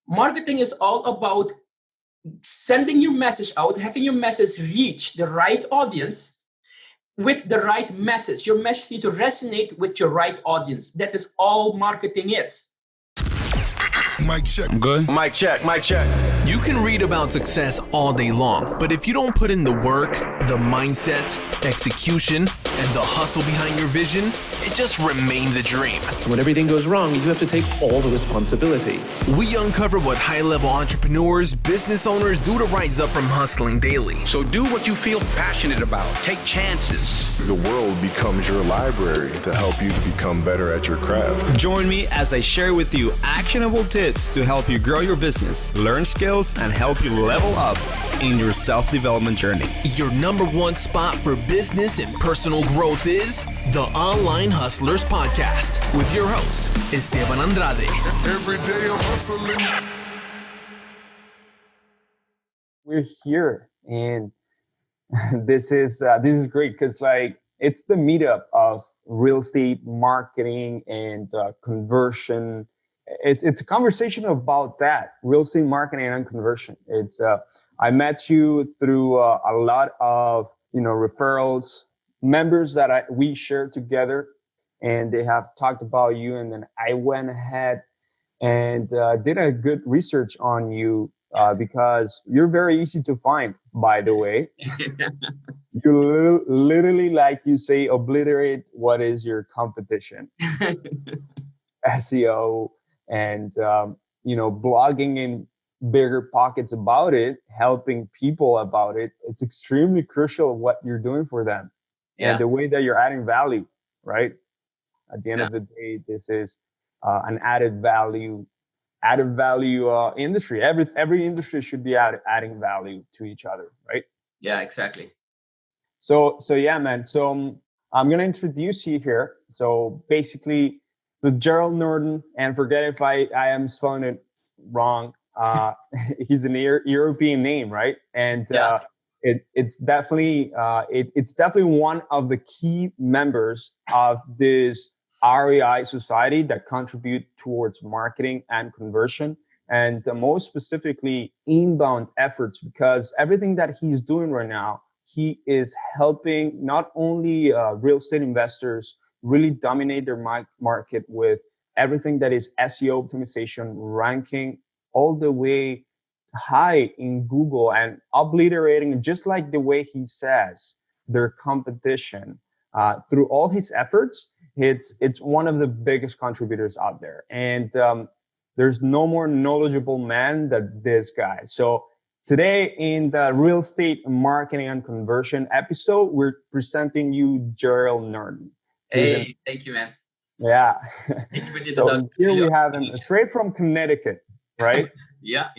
Marketing is all about sending your message out, having your message reach the right audience with the right message. Your message needs to resonate with your right audience. That is all marketing is. Mic check. I'm good. Mic check. Mic check. You can read about success all day long, but if you don't put in the work, the mindset, execution, and the hustle behind your vision, it just remains a dream. When everything goes wrong, you have to take all the responsibility. We uncover what high-level entrepreneurs, business owners do to rise up from hustling daily. So do what you feel passionate about. Take chances. The world becomes your library to help you to become better at your craft. Join me as I share with you actionable tips to help you grow your business, learn skills, and help you level up in your self-development journey. Your number one spot for business and personal growth is the Online Hustlers Podcast with your host, Esteban Andrade. Every day I'm hustling. We're here, and this is great because it's the meetup of real estate marketing and conversion. It's a conversation about that real estate marketing and conversion. It's I met you through a lot of referrals, members that we shared together, and they have talked about you. And then I went ahead and did a good research on you because you're very easy to find. By the way, you literally, like you say, obliterate what is your competition. SEO and blogging in bigger pockets about it, helping people about it. It's extremely crucial what you're doing for them and the way that you're adding value, right? At the end of the day, this is an added value industry. Every industry should be adding value to each other, right? Yeah, exactly. So yeah, man. So I'm going to introduce you here. So basically, the Gerald Norton, and forget if I am spelling it wrong. He's an European name, right? And it's definitely one of the key members of this REI society that contribute towards marketing and conversion, and most specifically inbound efforts, because everything that he's doing right now, he is helping not only real estate investors really dominate their market with everything that is SEO optimization, ranking all the way high in Google and obliterating, just like the way he says, their competition. Through all his efforts, it's one of the biggest contributors out there. And there's no more knowledgeable man than this guy. So today in the real estate marketing and conversion episode, we're presenting you Jerryll Noorden. Hey, thank you, man. Yeah. Thank you for this So here we have him straight from Connecticut, right? Yeah.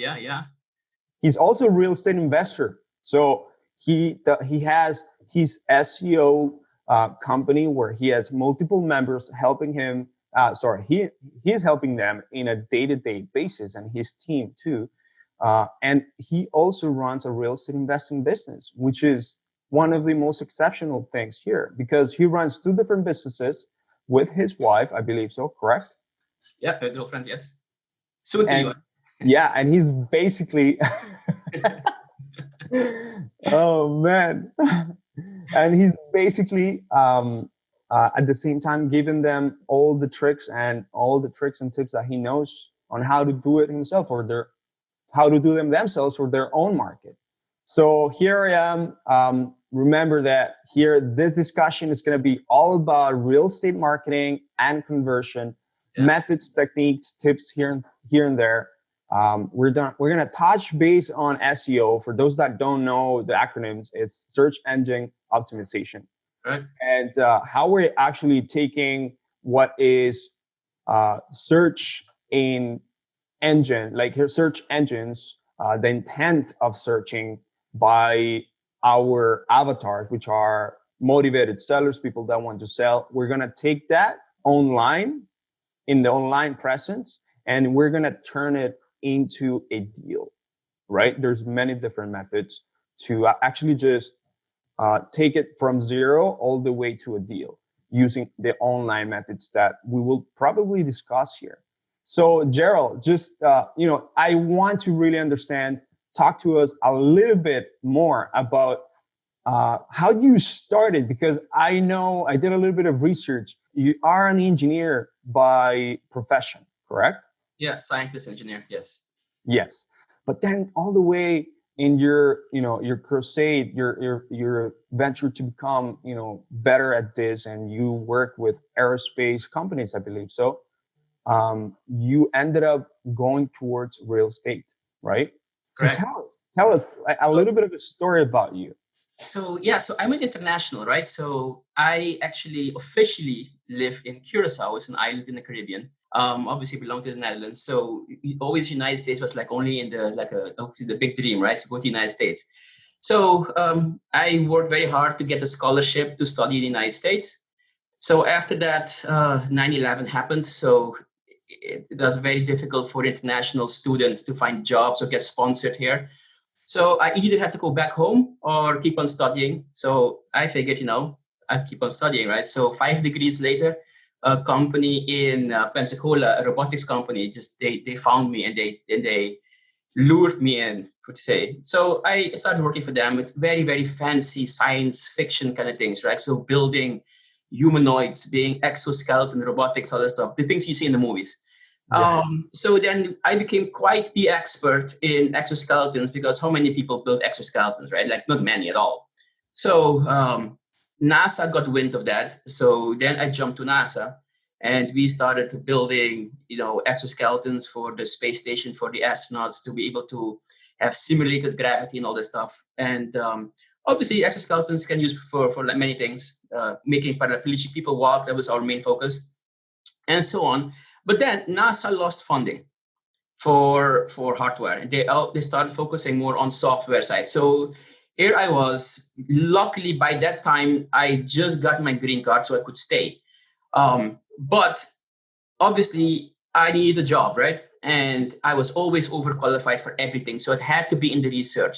He's also a real estate investor. So he has his SEO company where he has multiple members helping him. He's helping them in a day-to-day basis, and his team too. And he also runs a real estate investing business, which is one of the most exceptional things here, because he runs two different businesses with his wife, I believe so, correct? Yeah, her girlfriend, yes. Soon to you. Yeah, and he's basically, oh man, and he's basically at the same time giving them all the tricks and tips that he knows on how to do it himself, or how to do them themselves for their own market. So here I am. Remember that here, this discussion is going to be all about real estate marketing and conversion, methods, techniques, tips here and there. We're going to touch base on SEO. For those that don't know the acronyms, it's search engine optimization. Right. And how we're actually taking what is search engine, like your search engines, the intent of searching by our avatars, which are motivated sellers, people that want to sell. We're going to take that online, in the online presence, and we're going to turn it into a deal, right? There's many different methods to actually just take it from zero all the way to a deal using the online methods that we will probably discuss here. So Jeryll, just, I want to really understand, talk to us a little bit more about how you started, because I know I did a little bit of research. You are an engineer by profession, correct? Yeah, scientist, engineer, yes. Yes. But then all the way in your crusade, your venture to become, better at this, and you work with aerospace companies, I believe. So you ended up going towards real estate, right? Correct. So tell us a little bit of a story about you. So I'm an international, right? So I actually officially live in Curacao. It's an island in the Caribbean. Obviously belong to the Netherlands. So always United States was like only in the big dream, right? To go to the United States. So I worked very hard to get a scholarship to study in the United States. So after that, 9/11 happened. So it was very difficult for international students to find jobs or get sponsored here. So I either had to go back home or keep on studying. So I figured, I'd keep on studying, right? So 5 degrees later, a company in Pensacola, a robotics company, they found me and they lured me in, to say. So I started working for them with very, very fancy science fiction kind of things, right? So building humanoids, being exoskeleton, robotics, all that stuff, the things you see in the movies. Yeah. So then I became quite the expert in exoskeletons, because how many people build exoskeletons, right? Like not many at all. So NASA got wind of that. So then I jumped to NASA and we started building, exoskeletons for the space station, for the astronauts to be able to have simulated gravity and all this stuff. And obviously exoskeletons can use for like many things, making paraplegic people walk. That was our main focus and so on. But then NASA lost funding for hardware. They started focusing more on software side. So here I was. Luckily, by that time, I just got my green card, so I could stay. But obviously, I needed a job, right? And I was always overqualified for everything, so it had to be in the research.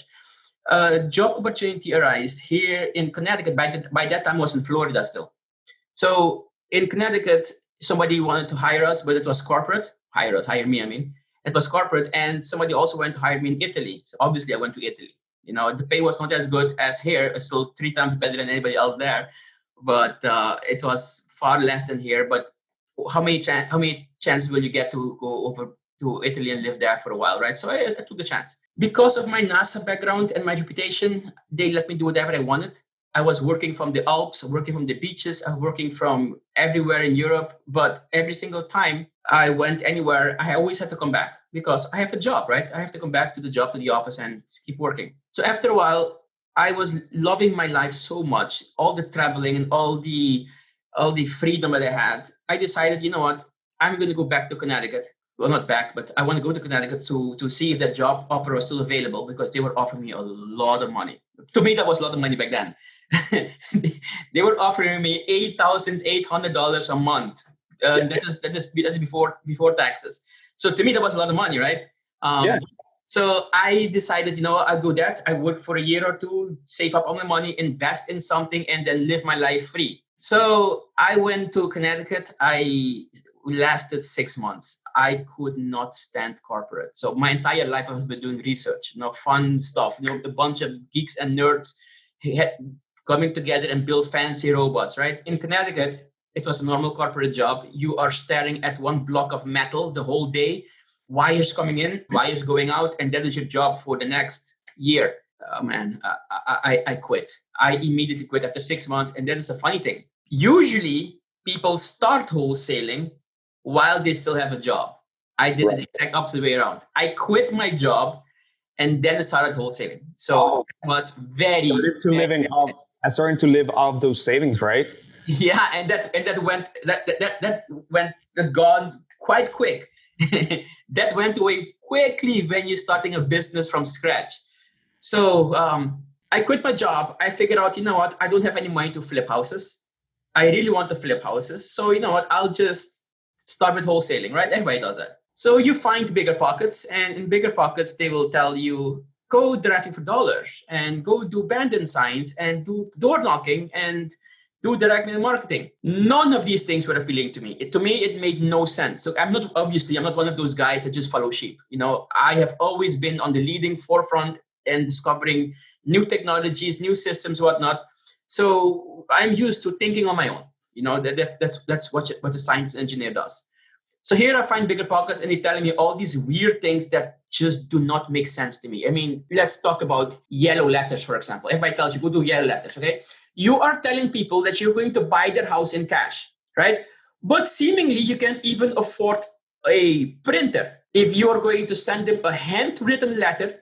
Job opportunity arose here in Connecticut. By that time, I was in Florida still. So in Connecticut, somebody wanted to hire us, but it was corporate. Hire me, I mean. It was corporate, and somebody also went to hire me in Italy. So obviously I went to Italy. The pay was not as good as here. It's still 3 times better than anybody else there. But it was far less than here. But how many chances will you get to go over to Italy and live there for a while, right? So I took the chance. Because of my NASA background and my reputation, they let me do whatever I wanted. I was working from the Alps, working from the beaches, working from everywhere in Europe. But every single time I went anywhere, I always had to come back because I have a job, right? I have to come back to the office and keep working. So after a while, I was loving my life so much, all the traveling and all the freedom that I had. I decided, you know what? I'm going to go back to Connecticut. Well, not back, but I want to go to Connecticut to see if that job offer was still available, because they were offering me a lot of money. To me, that was a lot of money back then. They were offering me $8,800 a month. That's before taxes. So to me, that was a lot of money, right? So I decided, I'll do that. I work for a year or two, save up all my money, invest in something, and then live my life free. So I went to Connecticut. I lasted 6 months. I could not stand corporate. So my entire life I have been doing research, fun stuff, a bunch of geeks and nerds coming together and build fancy robots, right? In Connecticut, it was a normal corporate job. You are staring at one block of metal the whole day, wires coming in, wires going out, and that is your job for the next year. I quit. I immediately quit after 6 months. And that is a funny thing. Usually people start wholesaling while they still have a job. I did the exact opposite way around. I quit my job and then I started wholesaling. So it was very starting to live off those savings, right? Yeah, and that gone quite quick. That went away quickly when you're starting a business from scratch. So I quit my job. I figured out, I don't have any money to flip houses. I really want to flip houses. So I'll just start with wholesaling, right? Everybody does that. So you find bigger pockets, and in bigger pockets, they will tell you, go driving for dollars and go do abandoned signs and do door knocking and do direct mail marketing. None of these things were appealing to me. To me, it made no sense. So I'm not one of those guys that just follow sheep. I have always been on the leading forefront and discovering new technologies, new systems, whatnot. So I'm used to thinking on my own. That's what the science engineer does. So here I find bigger pockets and they're telling me all these weird things that just do not make sense to me. I mean, let's talk about yellow letters, for example. Everybody tells you, go do yellow letters, okay? You are telling people that you're going to buy their house in cash, right? But seemingly you can't even afford a printer. If you are going to send them a handwritten letter,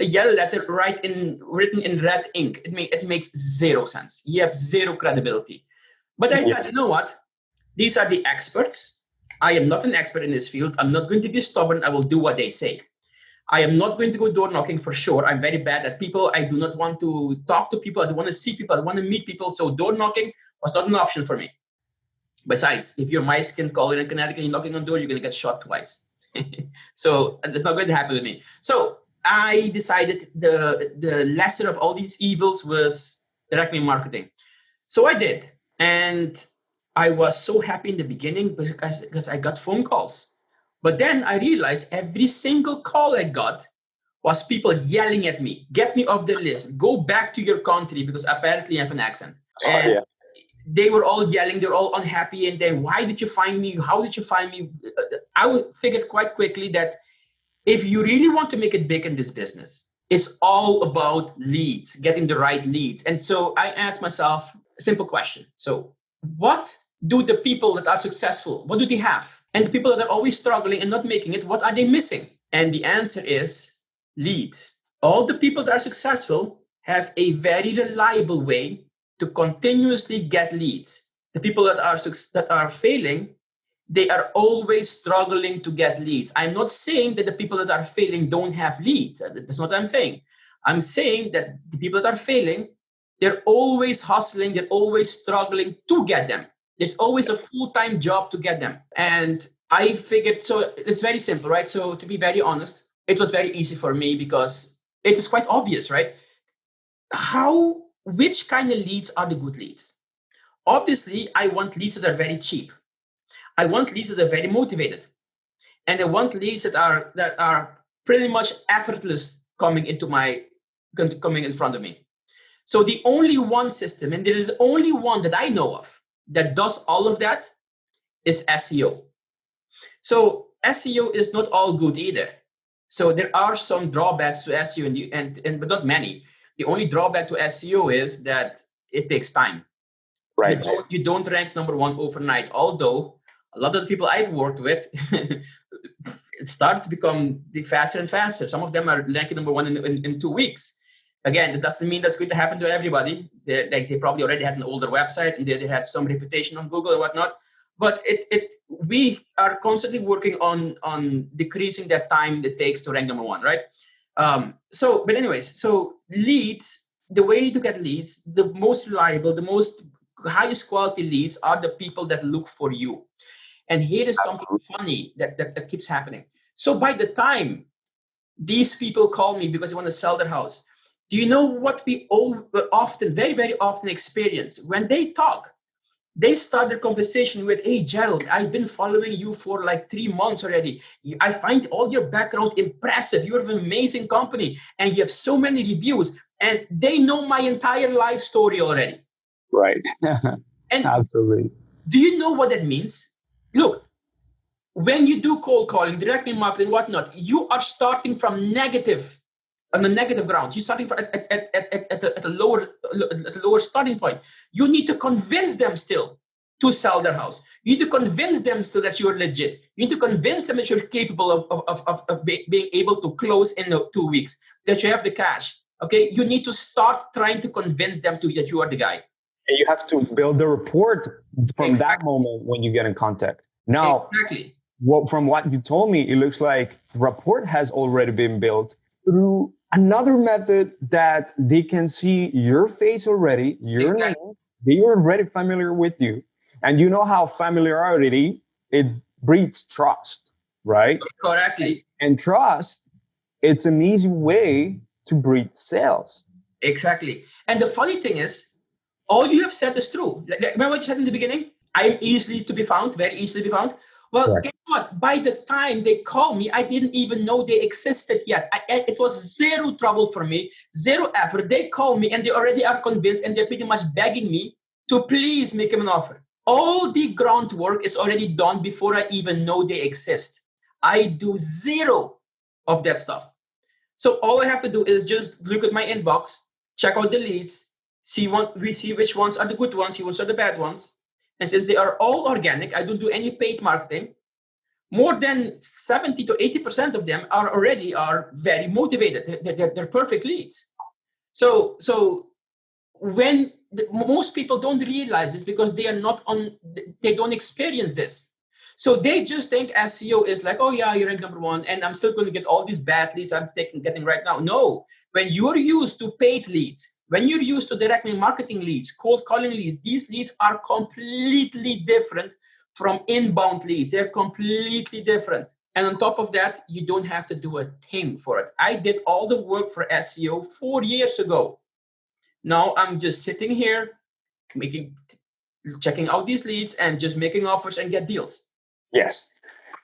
a yellow letter written in red ink, it makes zero sense. You have zero credibility. But I said, you know what? These are the experts. I am not an expert in this field. I'm not going to be stubborn. I will do what they say. I am not going to go door knocking for sure. I'm very bad at people. I do not want to talk to people. I don't want to see people. I want to meet people. So door knocking was not an option for me. Besides, if you're my skin color in Connecticut, you're knocking on the door, you're going to get shot twice. So it's not going to happen with me. So I decided the lesser of all these evils was direct mail marketing. So I did. And I was so happy in the beginning because I got phone calls. But then I realized every single call I got was people yelling at me, get me off the list, go back to your country, because apparently I have an accent. And they were all yelling, they're all unhappy. And then, why did you find me? How did you find me? I figured quite quickly that if you really want to make it big in this business, it's all about leads, getting the right leads. And so I asked myself a simple question. So what do the people that are successful, what do they have? And the people that are always struggling and not making it, what are they missing? And the answer is leads. All the people that are successful have a very reliable way to continuously get leads. The people that are failing, they are always struggling to get leads. I'm not saying that the people that are failing don't have leads. That's not what I'm saying. I'm saying that the people that are failing, they're always hustling, they're always struggling to get them. There's always a full-time job to get them. And I figured, so it's very simple, right? So to be very honest, it was very easy for me because it was quite obvious, right? Which kind of leads are the good leads? Obviously, I want leads that are very cheap. I want leads that are very motivated. And I want leads that are pretty much effortless coming in front of me. So the only one system, and there is only one that I know of that does all of that, is SEO. So SEO is not all good either. So there are some drawbacks to SEO, and but not many. The only drawback to SEO is that it takes time. Right. You don't rank number one overnight. Although a lot of the people I've worked with, it starts to become faster and faster. Some of them are ranking number one in 2 weeks. Again, that doesn't mean that's going to happen to everybody. They probably already had an older website and they had some reputation on Google or whatnot. But we are constantly working on decreasing that time it takes to rank number one, right? So leads, the way to get leads, the most reliable, the most highest quality leads are the people that look for you. And here is something funny that keeps happening. So by the time these people call me because they want to sell their house, do you know what we often, very, very often experience? When they talk, they start their conversation with, hey, Gerald, I've been following you for like 3 months already. I find all your background impressive. You have an amazing company and you have so many reviews. And they know my entire life story already. Right. And absolutely. Do you know what that means? Look, when you do cold calling, direct mail marketing, whatnot, you are starting from on the negative ground. You're starting at a lower starting point. You need to convince them still to sell their house. You need to convince them still that you're legit. You need to convince them that you're capable of being able to close in 2 weeks, that you have the cash. Okay, you need to start trying to convince them that you are the guy. And you have to build the rapport from that moment when you get in contact. Now, from what you told me, it looks like rapport has already been built through another method that they can see your face already, your name, they are already familiar with you. And you know how familiarity, it breeds trust, right? Correctly. And trust, it's an easy way to breed sales. Exactly. And the funny thing is, All you have said is true. Remember what you said in the beginning? I'm easily to be found, very easily to be found. Well, Correct. guess what? By the time they call me, I didn't even know they existed yet. It was zero trouble for me, zero effort. They call me and they already are convinced and they're pretty much begging me to please make them an offer. All the groundwork is already done before I even know they exist. I do zero of that stuff. So all I have to do is just look at my inbox, check out the leads, see which ones are the good ones, see which are the bad ones. And since they are all organic, I don't do any paid marketing. More than 70 to 80% of them are very motivated. They're perfect leads. So when most people don't realize this because they don't experience this. So they just think SEO is like, oh yeah, you're ranked number one, and I'm still going to get all these bad leads I'm getting right now. No, when you're used to paid leads, when you're used to directly marketing leads, cold calling leads, these leads are completely different from inbound leads. They're completely different. And on top of that, you don't have to do a thing for it. I did all the work for SEO 4 years ago. Now I'm just sitting here, checking out these leads and just making offers and get deals. Yes.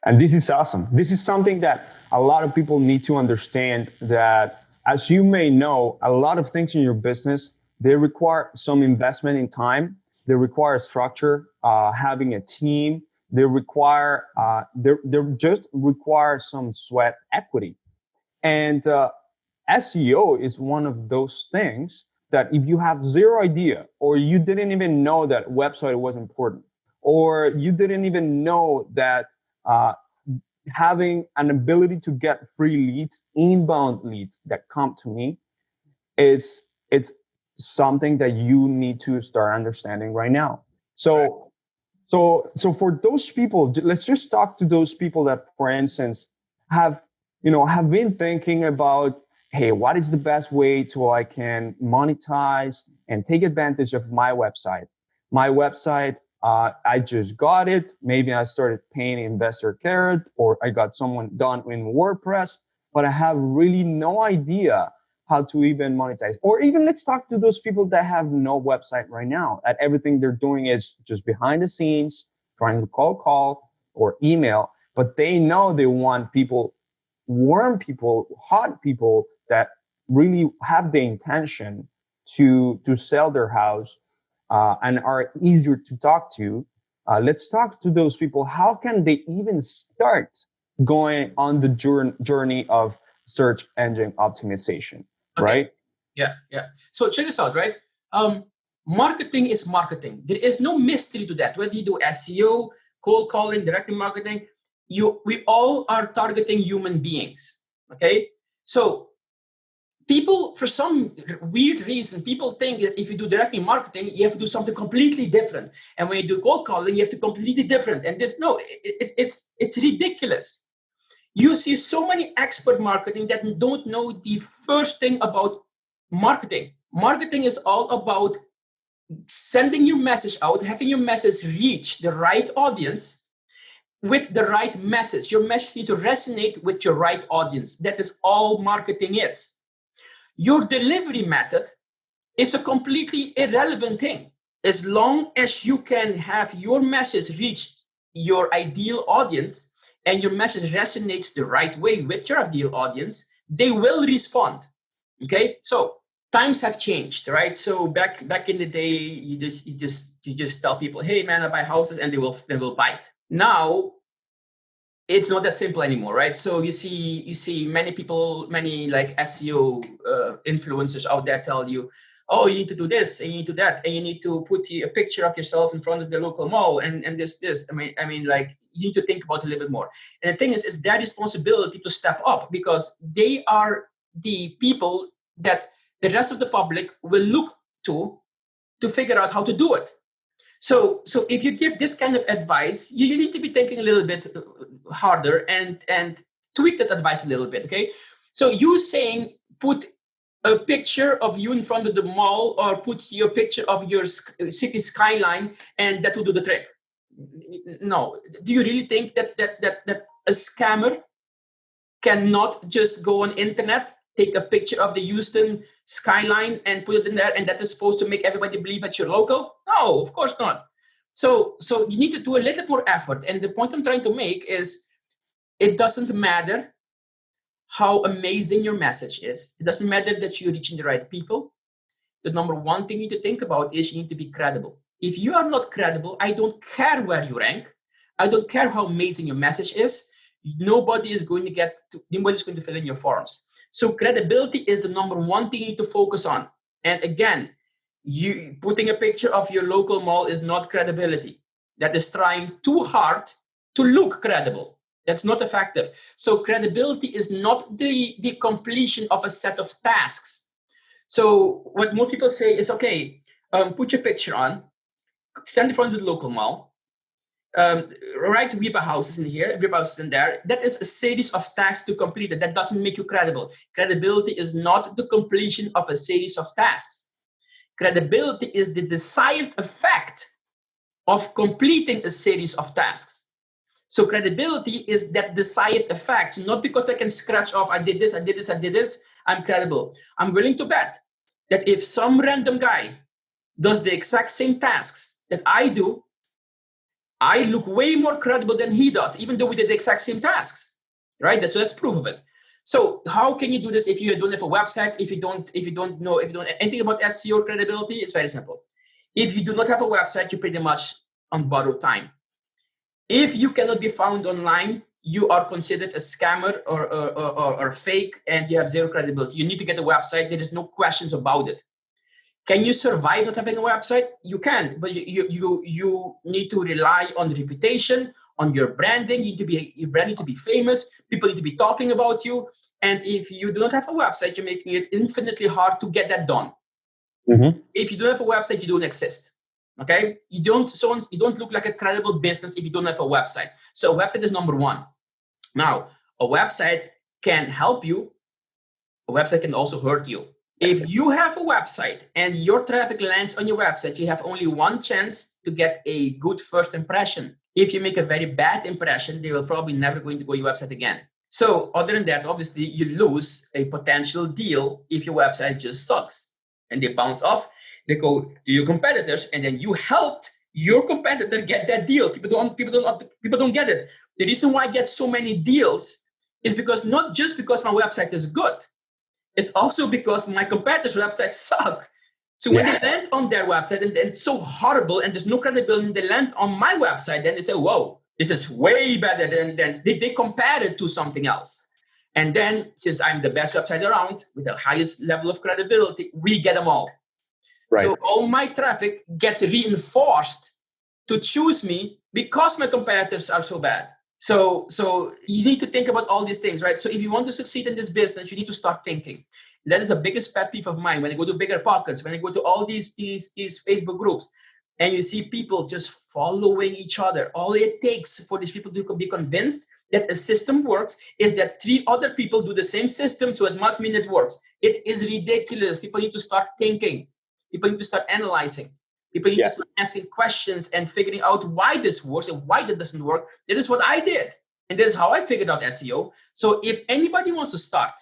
And this is awesome. This is something that a lot of people need to understand, that as you may know, a lot of things in your business, they require some investment in time. They require structure, having a team. They require, they just require some sweat equity. And SEO is one of those things that if you have zero idea, or you didn't even know that website was important, or you didn't even know that having an ability to get free leads, inbound leads that come to me, it's something that you need to start understanding right now. So for those people, let's just talk to those people that, for instance, have been thinking about, hey, what is the best way to I can monetize and take advantage of my website? My website, I just got it. Maybe I started paying Investor Carrot, or I got someone done in WordPress, but I have really no idea how to even monetize. Or even let's talk to those people that have no website right now, and everything they're doing is just behind the scenes, trying to call or email, but they know they want people, warm people, hot people that really have the intention to sell their house and are easier to talk to. Let's talk to those people. How can they even start going on the journey of search engine optimization, right? Yeah. So check this out, right? Marketing is marketing. There is no mystery to that. Whether you do SEO, cold calling, direct marketing, we all are targeting human beings, okay? So people, for some weird reason, people think that if you do direct marketing, you have to do something completely different. And when you do cold calling, you have to completely different. And it's ridiculous. You see so many expert marketing that don't know the first thing about marketing. Marketing is all about sending your message out, having your message reach the right audience with the right message. Your message needs to resonate with your right audience. That is all marketing is. Your delivery method is a completely irrelevant thing. As long as you can have your message reach your ideal audience and your message resonates the right way with your ideal audience, they will respond. Okay, so times have changed, right? So back in the day, you just tell people, hey man, I buy houses, and they will buy it. Now it's not that simple anymore, right? So you see many people, many like SEO influencers out there tell you, oh, you need to do this and you need to do that, and you need to put a picture of yourself in front of the local mall and this. I mean, like, you need to think about it a little bit more. And the thing is, it's their responsibility to step up, because they are the people that the rest of the public will look to figure out how to do it. So if you give this kind of advice, you need to be thinking a little bit harder and tweak that advice a little bit, okay? So you saying put a picture of you in front of the mall, or put your picture of your city skyline, and that will do the trick. No. Do you really think that a scammer cannot just go on internet take a picture of the Houston skyline and put it in there, and that is supposed to make everybody believe that you're local? No, of course not. So you need to do a little more effort. And the point I'm trying to make is, it doesn't matter how amazing your message is. It doesn't matter that you're reaching the right people. The number one thing you need to think about is you need to be credible. If you are not credible, I don't care where you rank. I don't care how amazing your message is. Nobody's going to fill in your forms. So credibility is the number one thing you need to focus on. And again, you putting a picture of your local mall is not credibility. That is trying too hard to look credible. That's not effective. So credibility is not the completion of a set of tasks. So what most people say is, okay, put your picture on, stand in front of the local mall, write Weber houses in here, Weber houses in there. That is a series of tasks to complete. That doesn't make you credible. Credibility is not the completion of a series of tasks. Credibility is the desired effect of completing a series of tasks. So credibility is that desired effect, not because I can scratch off, I did this, I'm credible. I'm willing to bet that if some random guy does the exact same tasks that I do, I look way more credible than he does, even though we did the exact same tasks, right? So that's proof of it. So how can you do this if you don't have a website, if you don't know anything about SEO credibility? It's very simple. If you do not have a website, you're pretty much on borrowed time. If you cannot be found online, you are considered a scammer or fake, and you have zero credibility. You need to get a website. There is no questions about it. Can you survive not having a website? You can, but you need to rely on reputation, on your branding. Your brand needs to be famous. People need to be talking about you. And if you do not have a website, you're making it infinitely hard to get that done. Mm-hmm. If you don't have a website, you don't exist. Okay, you don't look like a credible business if you don't have a website. So a website is number one. Now, a website can help you. A website can also hurt you. If you have a website and your traffic lands on your website, you have only one chance to get a good first impression. If you make a very bad impression, they will probably never going to go to your website again. So other than that, obviously, you lose a potential deal if your website just sucks and they bounce off. They go to your competitors, and then you helped your competitor get that deal. People don't get it. The reason why I get so many deals is because not just because my website is good, it's also because my competitors' websites suck. So when they land on their website and it's so horrible and there's no credibility, and they land on my website, then they say, "Whoa, this is way better than." They compare it to something else. And then, since I'm the best website around with the highest level of credibility, we get them all. Right. So all my traffic gets reinforced to choose me because my competitors are so bad. So you need to think about all these things, right? So if you want to succeed in this business, you need to start thinking. That is the biggest pet peeve of mine. When I go to Bigger Pockets, when I go to all these Facebook groups, and you see people just following each other, all it takes for these people to be convinced that a system works is that 3 other people do the same system, so it must mean it works. It is ridiculous. People need to start thinking. People need to start analyzing. People need to start asking questions and figuring out why this works and why that doesn't work. That is what I did. And that is how I figured out SEO. So if anybody wants to start,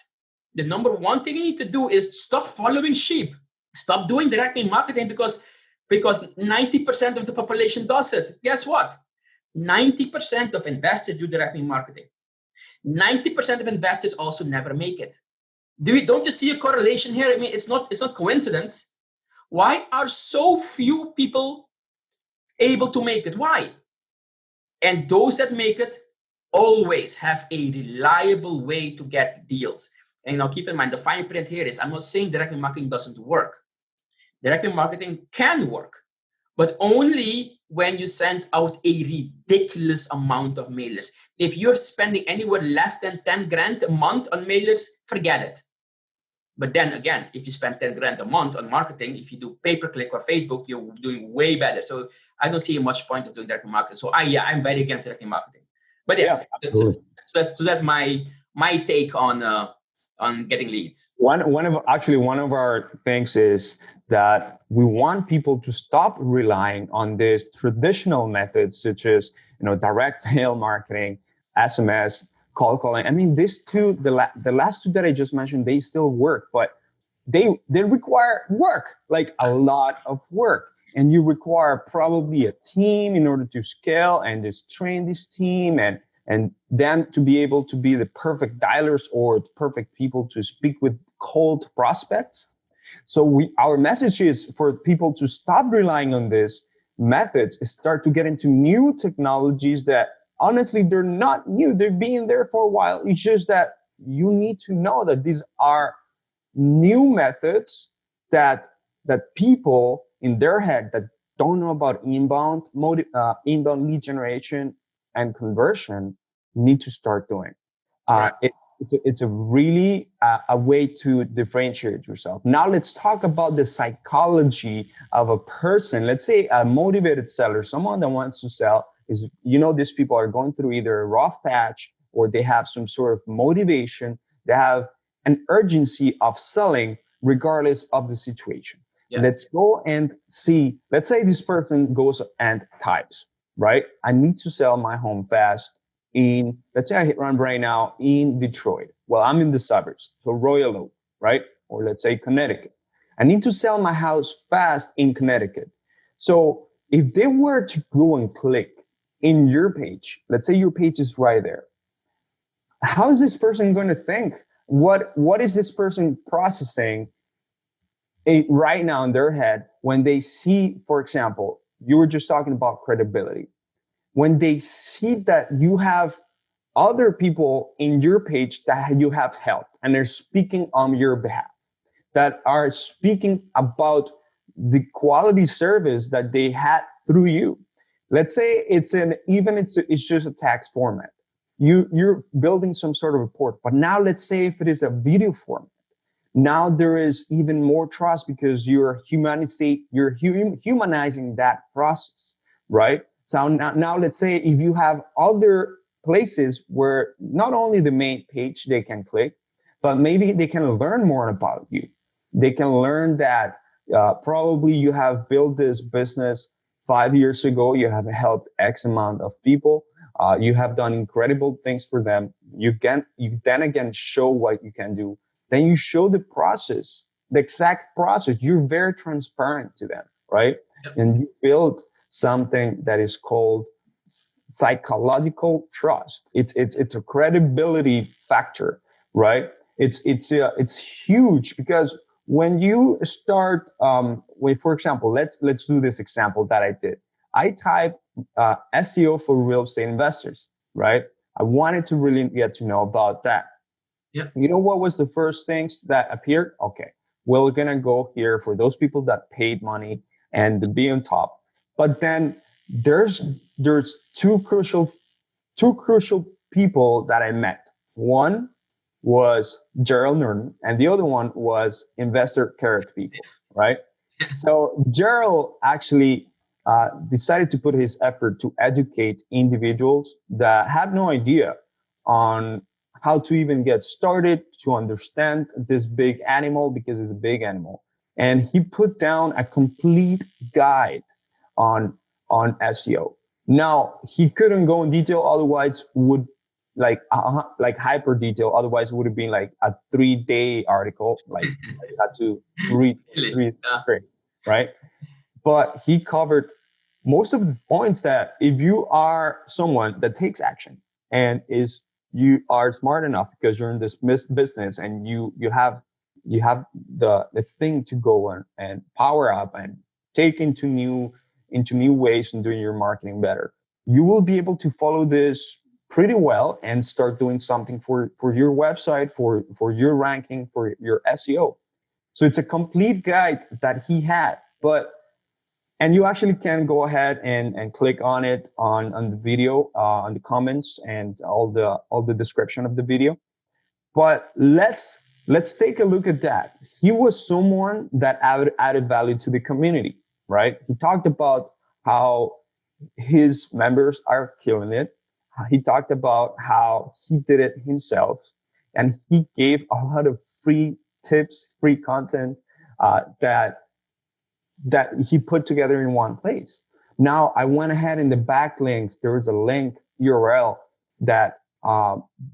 the number one thing you need to do is stop following sheep. Stop doing direct mail marketing because 90% of the population does it. Guess what? 90% of investors do direct mail marketing. 90% of investors also never make it. Don't you see a correlation here? I mean, it's not coincidence. Why are so few people able to make it? Why? And those that make it always have a reliable way to get deals. And now keep in mind, the fine print here is, I'm not saying direct mail marketing doesn't work. Direct mail marketing can work, but only when you send out a ridiculous amount of mailers. If you're spending anywhere less than 10 grand a month on mailers, forget it. But then again, if you spend 10 grand a month on marketing, if you do pay-per-click or Facebook, you're doing way better. So I don't see much point of doing direct marketing. So I'm very against direct marketing. But yes, so that's my take on getting leads. One of our things is that we want people to stop relying on these traditional methods, such as direct mail marketing, SMS, cold calling. I mean, these two, the last two that I just mentioned, they still work, but they require work, like a lot of work. And you require probably a team in order to scale and just train this team and them to be able to be the perfect dialers or the perfect people to speak with cold prospects. So our message is for people to stop relying on these methods, start to get into new technologies that honestly, they're not new. They've been there for a while. It's just that you need to know that these are new methods that people in their head that don't know about inbound lead generation and conversion need to start doing. Right. It's a really a way to differentiate yourself. Now let's talk about the psychology of a person. Let's say a motivated seller, someone that wants to sell, is, these people are going through either a rough patch or they have some sort of motivation. They have an urgency of selling regardless of the situation. Yeah. Let's go and see. Let's say this person goes and types, right? I need to sell my home fast let's say I run right now in Detroit. Well, I'm in the suburbs, so Royal Oak, right? Or let's say Connecticut. I need to sell my house fast in Connecticut. So if they were to go and click in your page, let's say your page is right there, how is this person going to think? What is this person processing right now in their head when they see, for example, you were just talking about credibility. When they see that you have other people in your page that you have helped and they're speaking on your behalf, that are speaking about the quality service that they had through you. Let's say it's just a text format. You're building some sort of report, but now let's say if it is a video format, now there is even more trust because you're humanizing that process, right? So now let's say if you have other places where not only the main page they can click, but maybe they can learn more about you. They can learn that probably you have built this business 5 years ago. You have helped X amount of people. You have done incredible things for them. You then again show what you can do. Then you show the process, the exact process. You're very transparent to them, right? Yep. And you build something that is called psychological trust. It's a credibility factor, right? It's huge because when you start, for example, let's do this example that I did. I typed SEO for real estate investors, right? I wanted to really get to know about that. Yeah. You know what was the first things that appeared? Okay, we're gonna go here for those people that paid money and to be on top. But then there's two crucial people that I met. One was Jerryll Noorden, and the other one was investor carrot people, right? So Jeryll actually decided to put his effort to educate individuals that had no idea on how to even get started to understand this big animal, because it's a big animal. And he put down a complete guide on SEO. Now, he couldn't go in detail, otherwise would like hyper detail. Otherwise, it would have been like a 3-day article. Like you had to read straight, right? But he covered most of the points that if you are someone that takes action and you are smart enough because you're in this business and you have the thing to go and power up and take into new ways and doing your marketing better, you will be able to follow this pretty well and start doing something for your website, for your ranking, for your SEO. So it's a complete guide that he had, and you actually can go ahead and click on it on the video, on the comments and all the description of the video. But let's take a look at that. He was someone that added value to the community, right? He talked about how his members are killing it. He talked about how he did it himself, and he gave a lot of free tips, free content that he put together in one place. Now I went ahead in the backlinks. There was a link URL that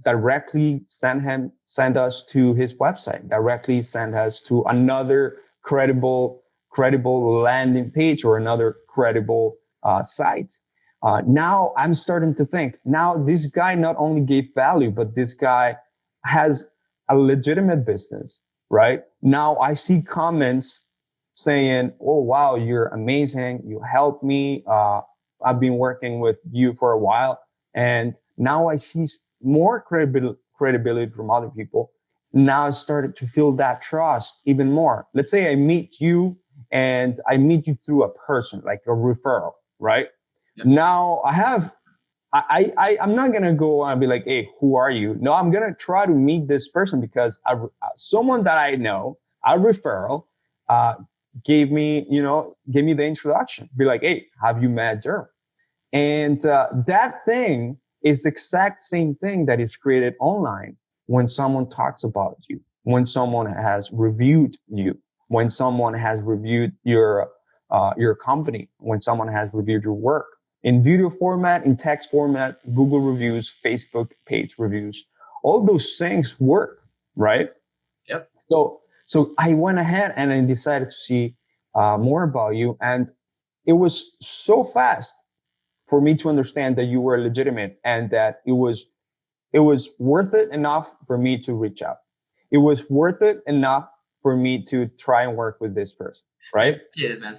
directly send us to his website, directly send us to another credible landing page or another credible site. Now I'm starting to think, now this guy not only gave value, but this guy has a legitimate business, right? Now I see comments saying, oh, wow, you're amazing. You helped me. I've been working with you for a while. And now I see more credibility from other people. Now I started to feel that trust even more. Let's say I meet you and I meet you through a person, like a referral, right? Yep. Now I'm not going to go and be like, hey, who are you? No, I'm going to try to meet this person because someone that I know, a referral, gave me the introduction. Be like, hey, have you met Jeryll? And that thing is the exact same thing that is created online when someone talks about you, when someone has reviewed you, when someone has reviewed your company, when someone has reviewed your work. In video format, in text format, Google reviews, Facebook page reviews, all those things work, right? Yep. So I went ahead and I decided to see more about you. And it was so fast for me to understand that you were legitimate and that it was worth it enough for me to reach out. It was worth it enough for me to try and work with this person, right? Yes, man.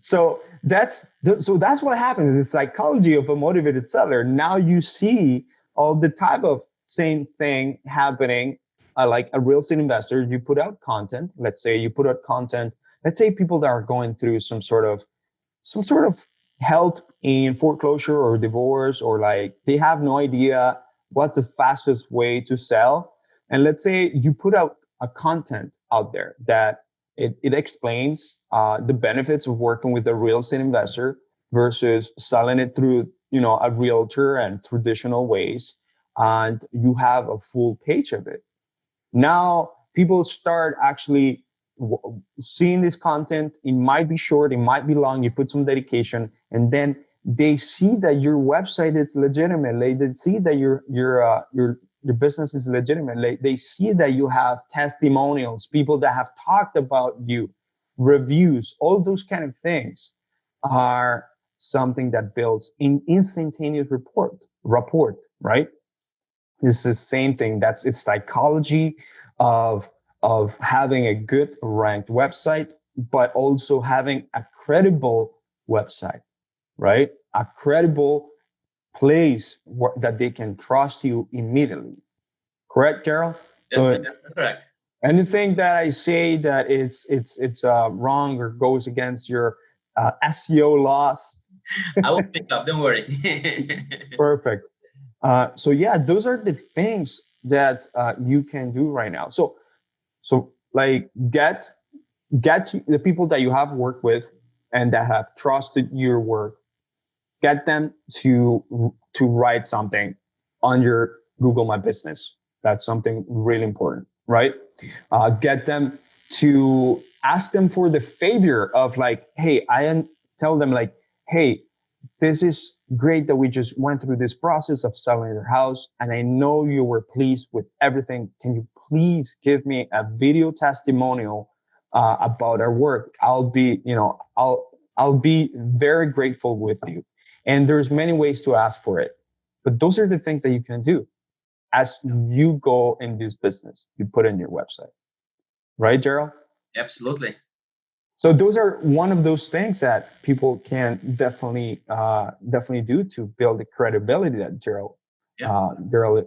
So that's what happens. It's psychology of a motivated seller. Now you see all the type of same thing happening. Like a real estate investor, you put out content. Let's say you put out content. Let's say people that are going through some sort of help in foreclosure or divorce, or like they have no idea what's the fastest way to sell. And let's say you put out a content out there that it explains the benefits of working with a real estate investor versus selling it through, a realtor and traditional ways. And you have a full page of it. Now people start actually seeing this content. It might be short, it might be long. You put some dedication, and then they see that your website is legitimate. They see that your business is legitimate. They see that you have testimonials, people that have talked about you, reviews. All those kind of things are something that builds an instantaneous rapport, right? It's the same thing. It's psychology of having a good ranked website, but also having a credible website, right? A credible place that they can trust you immediately. Correct, Jeryll? Yes, correct. Anything that I say that it's wrong or goes against your SEO laws, I will pick up. Don't worry. Perfect. So yeah, those are the things that you can do right now. So like get to the people that you have worked with and that have trusted your work. Get them to write something on your Google My Business. That's something really important, right? Get them to ask them for the favor of like, hey, tell them like, hey, this is great that we just went through this process of selling your house, and I know you were pleased with everything. Can you please give me a video testimonial about our work? I'll be very grateful with you. And there's many ways to ask for it, but those are the things that you can do as you go in this business. You put in your website, right, Jeryll? Absolutely. So those are one of those things that people can definitely do to build the credibility that Jeryll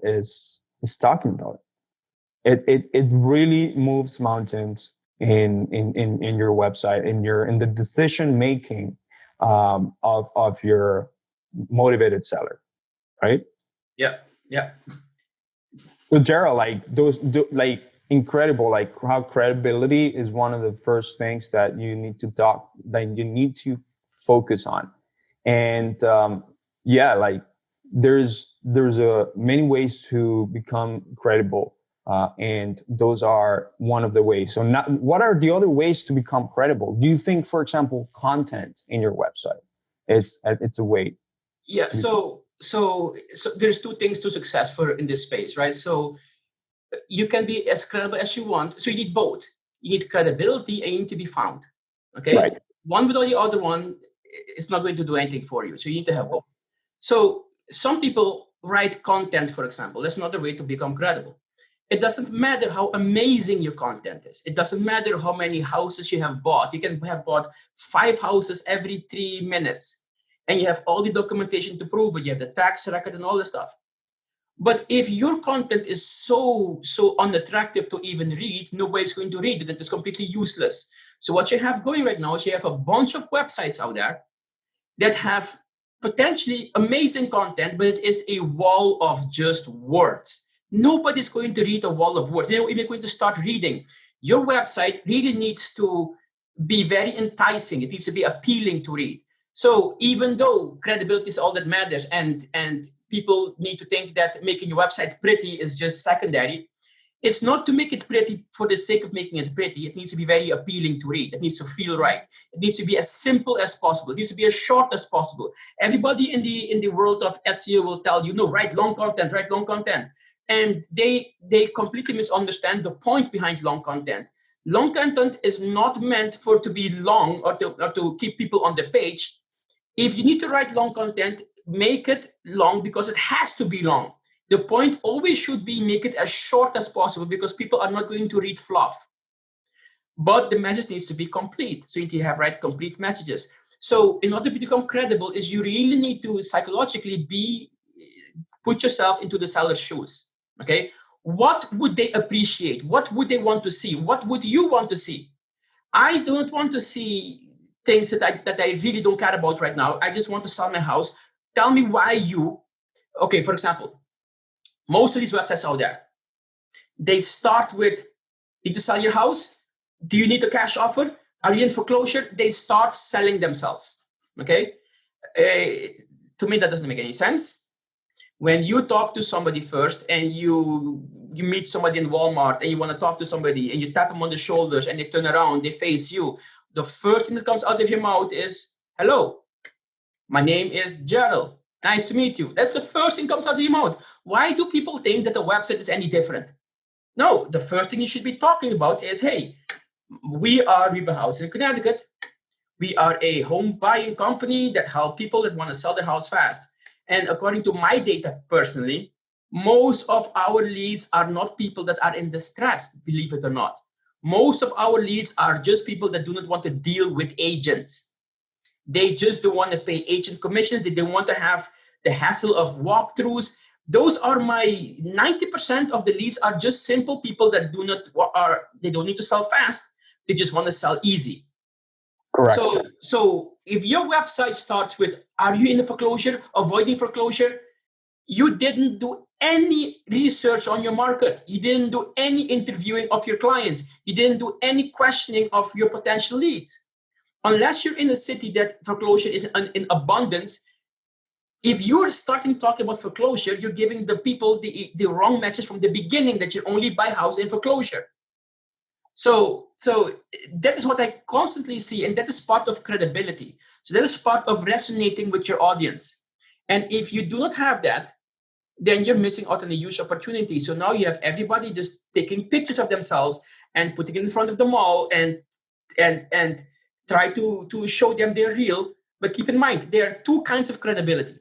is talking about. It really moves mountains in your website, in the decision making of your motivated seller, right? Yeah. So Jeryll, like incredible, like how credibility is one of the first things that you need to focus on. And like there's many ways to become credible, and those are one of the ways. So what are the other ways to become credible? Do you think, for example, content in your website it's a way? Yeah. So so there's two things to success in this space, right? So you can be as credible as you want. So you need both. You need credibility and you need to be found. Okay. Right. One without the other one is not going to do anything for you. So you need to have both. So some people write content, for example. That's another way to become credible. It doesn't matter how amazing your content is. It doesn't matter how many houses you have bought. You can have bought 5 houses every 3 minutes, and you have all the documentation to prove it. You have the tax record and all this stuff. But if your content is so unattractive to even read, nobody's going to read it. It is completely useless. So what you have going right now is you have a bunch of websites out there that have potentially amazing content, but it is a wall of just words. Nobody's going to read a wall of words. They're even going to start reading. Your website really needs to be very enticing. It needs to be appealing to read. So even though credibility is all that matters, and people need to think that making your website pretty is just secondary, it's not to make it pretty for the sake of making it pretty. It needs to be very appealing to read. It needs to feel right. It needs to be as simple as possible. It needs to be as short as possible. Everybody in the world of SEO will tell you, no, write long content, write long content. And they completely misunderstand the point behind long content. Long content is not meant to be long or to keep people on the page. If you need to write long content, make it long because it has to be long. The point always should be make it as short as possible because people are not going to read fluff. But the message needs to be complete. So you need to write complete messages. So in order to become credible is you really need to psychologically put yourself into the seller's shoes. Okay, what would they appreciate? What would they want to see? What would you want to see? I don't want to see things that I really don't care about right now. I just want to sell my house. Tell me why you. Okay, for example, most of these websites out there, they start with, need to sell your house? Do you need a cash offer? Are you in foreclosure? They start selling themselves. Okay, to me that doesn't make any sense. When you talk to somebody first and you meet somebody in Walmart and you want to talk to somebody and you tap them on the shoulders and they turn around, they face you, the first thing that comes out of your mouth is, hello, my name is Jeryll. Nice to meet you. That's the first thing that comes out of your mouth. Why do people think that the website is any different? No, the first thing you should be talking about is, hey, we have a house in Connecticut. We are a home buying company that help people that want to sell their house fast. And according to my data personally, most of our leads are not people that are in distress, believe it or not. Most of our leads are just people that do not want to deal with agents. They just don't want to pay agent commissions. They don't want to have the hassle of walkthroughs. Those are my 90% of the leads are just simple people that they don't need to sell fast. They just want to sell easy. Correct. So if your website starts with, are you in a foreclosure, avoiding foreclosure? You didn't do any research on your market. You didn't do any interviewing of your clients. You didn't do any questioning of your potential leads. Unless you're in a city that foreclosure is in abundance, if you're starting talking about foreclosure, you're giving the people the wrong message from the beginning that you only buy house in foreclosure. So that is what I constantly see, and that is part of credibility. So that is part of resonating with your audience. And if you do not have that, then you're missing out on a huge opportunity. So now you have everybody just taking pictures of themselves and putting it in front of the mall and try to show them they're real. But keep in mind, there are two kinds of credibility.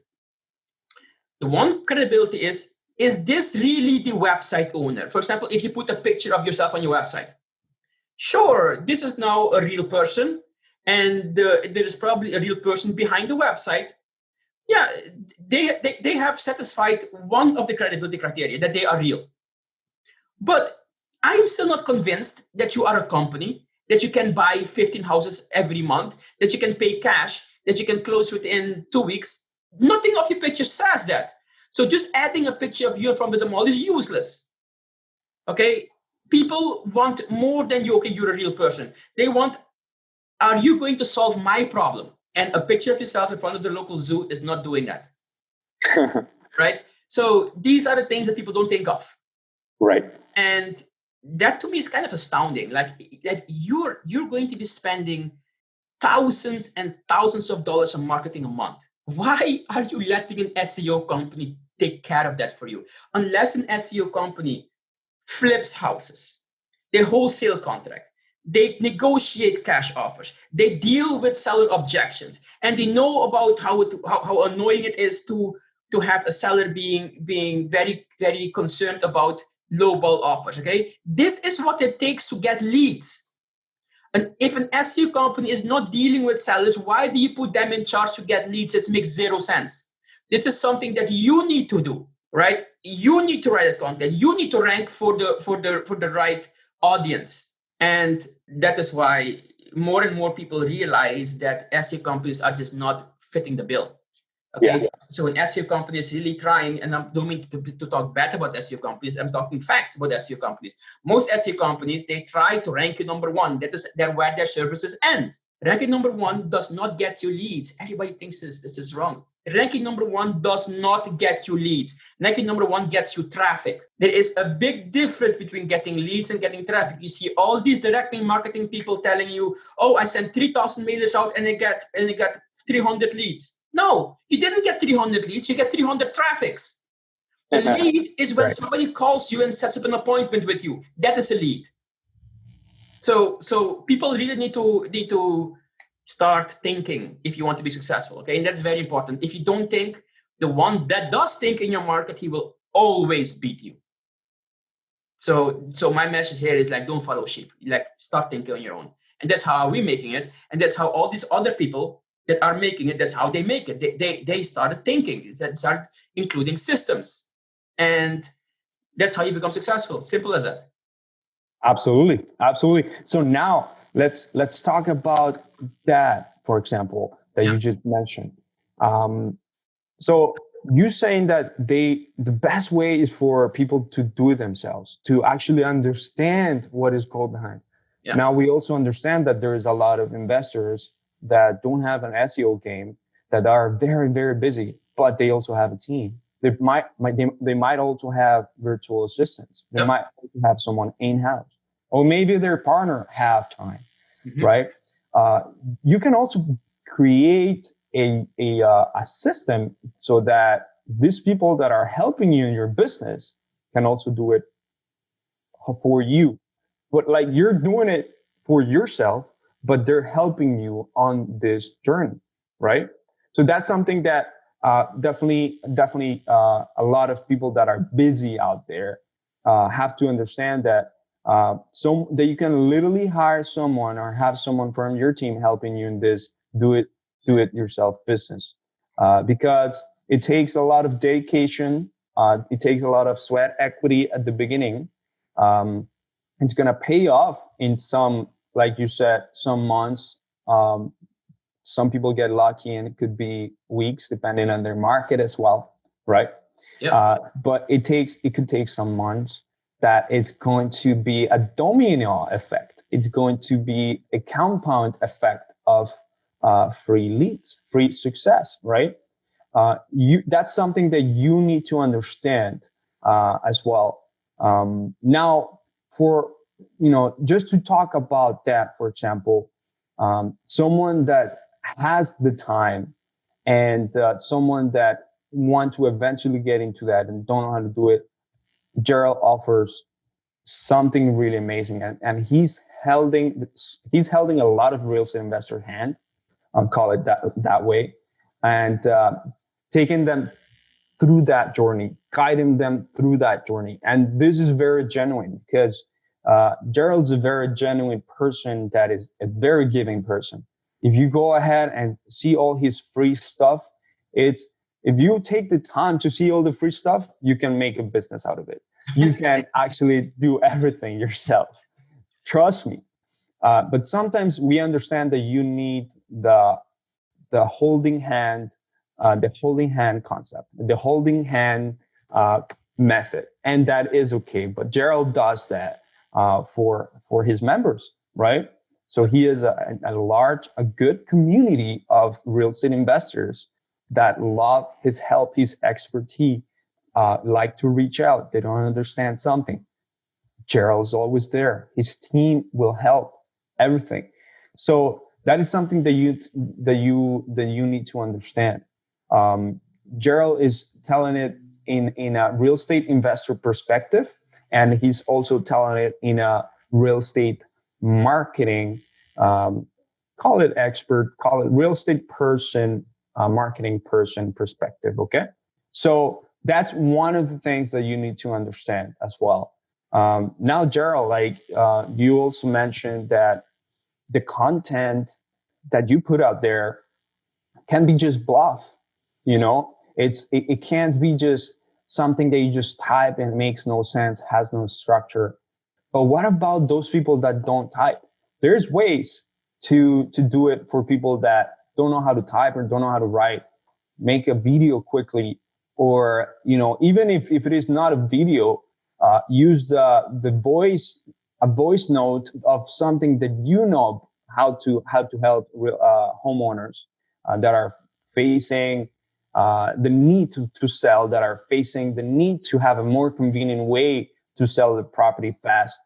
The one credibility is this really the website owner? For example, if you put a picture of yourself on your website, sure, this is now a real person, and there is probably a real person behind the website. Yeah, they have satisfied one of the credibility criteria, that they are real. But I am still not convinced that you are a company, that you can buy 15 houses every month, that you can pay cash, that you can close within 2 weeks. Nothing of your picture says that. So just adding a picture of you from the mall is useless. Okay? People want more than you. Okay, you're a real person. They want, are you going to solve my problem? And a picture of yourself in front of the local zoo is not doing that. Right? So these are the things that people don't think of. Right. And that to me is kind of astounding. Like you're going to be spending thousands and thousands of dollars on marketing a month. Why are you letting an SEO company take care of that for you? Unless an SEO company flips houses, they wholesale contract, they negotiate cash offers, they deal with seller objections, and they know about how annoying it is to have a seller being very, very concerned about lowball offers. Okay, this is what it takes to get leads. And if an SEO company is not dealing with sellers, why do you put them in charge to get leads? It makes zero sense. This is something that you need to do, right? You need to write a content. You need to rank for the right audience. And that is why more and more people realize that SEO companies are just not fitting the bill. Okay, so an SEO company is really trying, and I don't mean to talk bad about SEO companies. I'm talking facts about SEO companies. Most SEO companies, they try to rank you number one. That is where their services end. Ranking number one does not get you leads. Everybody thinks this is wrong. Ranking number one does not get you leads. Ranking number one gets you traffic. There is a big difference between getting leads and getting traffic. You see all these direct marketing people telling you, oh, I sent 3,000 mailers out and I get 300 leads. No, you didn't get 300 leads, you get 300 traffics. A lead is when somebody calls you and sets up an appointment with you. That is a lead. So people really need to start thinking if you want to be successful, okay? And that's very important. If you don't think, the one that does think in your market, he will always beat you. So my message here is like, don't follow sheep. Like, start thinking on your own. And that's how we're making it. And that's how all these other people that are making it, that's how they make it. They started thinking, they started including systems. And that's how you become successful. Simple as that. Absolutely. So now let's talk about that, for example, that you just mentioned. So you're saying that the best way is for people to do it themselves, to actually understand what is code behind. Yeah. Now we also understand that there is a lot of investors that don't have an SEO game, that are very, very busy, but they also have a team. They might also have virtual assistants. They might also have someone in-house, or maybe their partner have time, right? You can also create a system so that these people that are helping you in your business can also do it for you. But like, you're doing it for yourself, but they're helping you on this journey, right? So that's something that definitely a lot of people that are busy out there have to understand, that that you can literally hire someone or have someone from your team helping you in this do it yourself business, because it takes a lot of dedication, it takes a lot of sweat equity at the beginning. It's gonna pay off in some, like you said, some months. Some people get lucky and it could be weeks depending on their market as well, right? Yeah. But it could take some months. That is going to be a domino effect. It's going to be a compound effect of free leads, free success, right? That's something that you need to understand as well. Now, for just to talk about that, for example, someone that has the time and someone that want to eventually get into that and don't know how to do it, Jeryll offers something really amazing, and he's holding a lot of real estate investor hand, call it that way, and taking them through that journey, guiding them through that journey. And this is very genuine, because Jeryll's a very genuine person, that is a very giving person. If you go ahead and see all his free stuff, if you take the time to see all the free stuff, you can make a business out of it. You can actually do everything yourself. Trust me. But sometimes we understand that you need the holding hand, the holding hand concept, the holding hand method, and that is okay. But Jeryll does that for his members, right? So he is a good community of real estate investors that love his help, his expertise, like to reach out. They don't understand something. Jeryll's always there. His team will help everything. So that is something that you need to understand. Jeryll is telling it in a real estate investor perspective, and he's also telling it in a real estate marketing, call it expert, call it real estate person, marketing person perspective. Okay. So that's one of the things that you need to understand as well. Now, Jeryll, like you also mentioned that the content that you put out there can be just bluff. You know, it can't be just something that you just type and makes no sense, has no structure. But what about those people that don't type? There's ways to do it for people that don't know how to type or don't know how to write. Make a video quickly, or even if it is not a video, use the voice note of something that how to help homeowners that are facing the need to sell, that are facing the need to have a more convenient way to sell the property fast.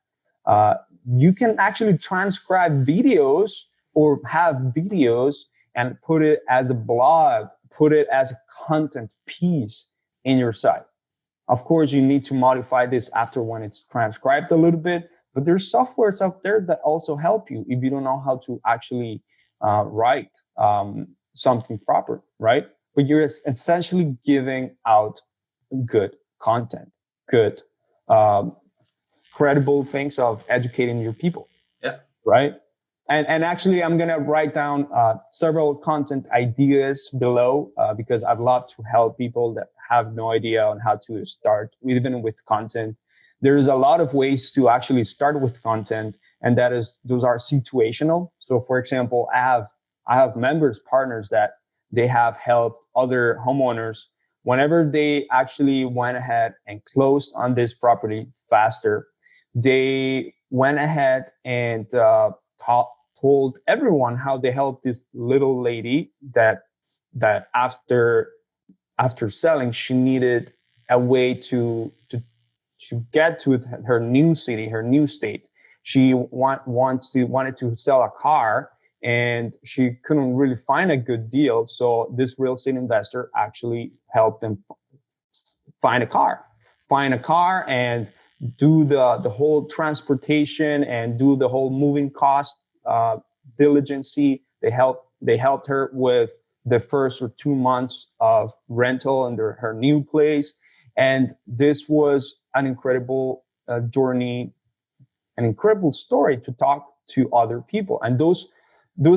You can actually transcribe videos or have videos and put it as a blog, put it as a content piece in your site. Of course, you need to modify this after when it's transcribed a little bit, but there's softwares out there that also help you if you don't know how to actually write something proper, right? But you're essentially giving out good content, good, credible things of educating your people. Yeah. Right. And actually, I'm going to write down several content ideas below because I'd love to help people that have no idea on how to start even with content. There's a lot of ways to actually start with content, and those are situational. So, for example, I have members, partners that they have helped other homeowners whenever they actually went ahead and closed on this property faster. They went ahead and told everyone how they helped this little lady that after selling, she needed a way to get to her new city, her new state. She wanted to sell a car, and she couldn't really find a good deal. So this real estate investor actually helped them find a car and do the whole transportation and do the whole moving cost diligency. They helped her with the first 2 months of rental under her new place. And this was an incredible journey, an incredible story to talk to other people. And those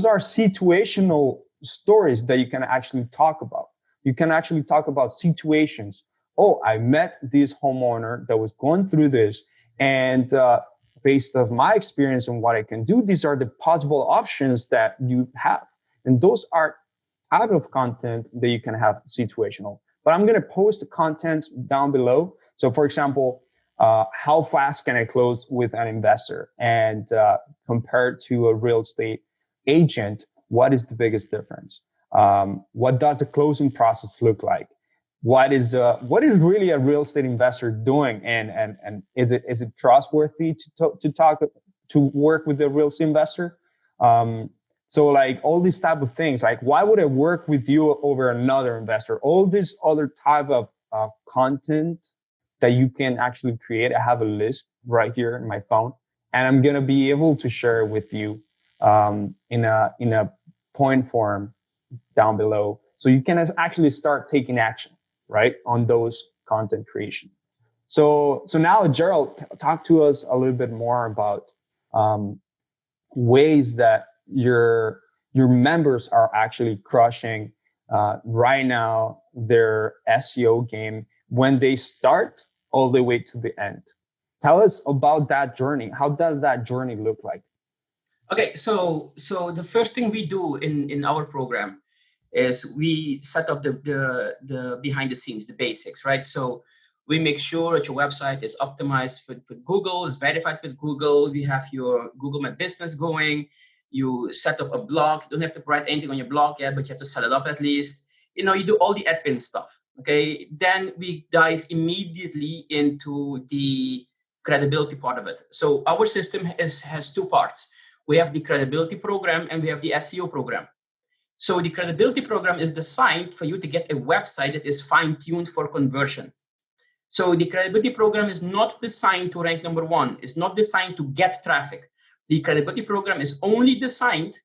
are situational stories that you can actually talk about. You can actually talk about situations. Oh, I met this homeowner that was going through this, and based on my experience and what I can do, these are the possible options that you have. And those are type of content that you can have situational. But I'm going to post the content down below. So, for example, how fast can I close with an investor? And compared to a real estate agent, what is the biggest difference? What does the closing process look like? What is really a real estate investor doing? And is it trustworthy to work with a real estate investor? So like all these type of things, like why would I work with you over another investor? All this other type of content that you can actually create. I have a list right here in my phone, and I'm gonna be able to share it with you in a point form down below, so you can actually start taking action right on those content creation. So now, Jeryll, talk to us a little bit more about ways that your members are actually crushing right now their SEO game when they start all the way to the end. Tell us about that journey. How does that journey look like? Okay, so the first thing we do in our program is we set up the behind the scenes, the basics, right? So we make sure that your website is optimized with Google, is verified with Google. We have your Google My Business going. You set up a blog. You don't have to write anything on your blog yet, but you have to set it up at least. You do all the admin stuff. Okay. Then we dive immediately into the credibility part of it. So our system has two parts. We have the credibility program and we have the SEO program. So the credibility program is designed for you to get a website that is fine-tuned for conversion. So the credibility program is not designed to rank number one. It's not designed to get traffic. The credibility program is only designed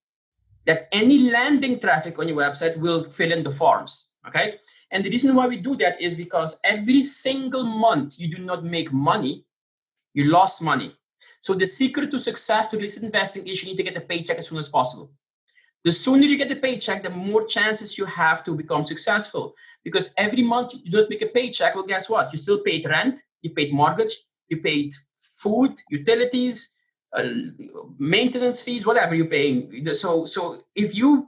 that any landing traffic on your website will fill in the forms, okay? And the reason why we do that is because every single month you do not make money, you lost money. So the secret to success to illicit investing is you need to get a paycheck as soon as possible. The sooner you get the paycheck, the more chances you have to become successful. Because every month you don't make a paycheck, well, guess what? You still paid rent, you paid mortgage, you paid food, utilities, maintenance fees, whatever you're paying. So if you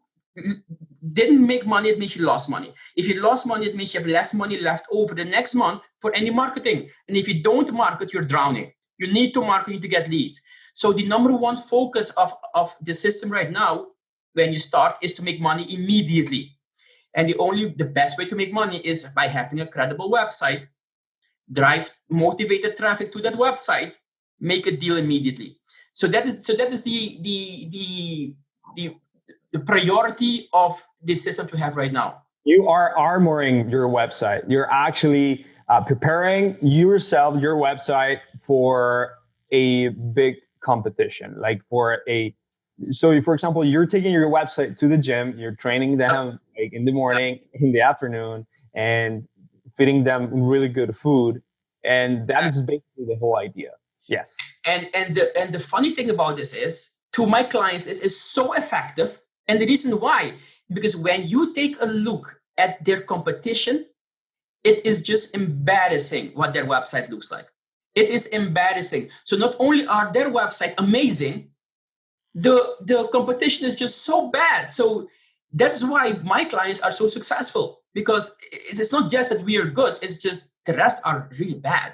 didn't make money, it means you lost money. If you lost money, it means you have less money left over the next month for any marketing. And if you don't market, you're drowning. You need to market to get leads. So the number one focus of the system right now, when you start, is to make money immediately. And the best way to make money is by having a credible website, drive motivated traffic to that website, make a deal immediately. So that is the priority of the system to have right now. You are armoring your website. You're actually preparing yourself, your website, for a big competition, like so for example, you're taking your website to the gym, you're training them like in the morning, in the afternoon, and feeding them really good food. And that is basically the whole idea. Yes. And the funny thing about this is, to my clients, is so effective. And the reason why, because when you take a look at their competition, it is just embarrassing what their website looks like. It is embarrassing. So not only are their website amazing, the competition is just so bad. So that's why my clients are so successful, because it's not just that we are good, it's just the rest are really bad.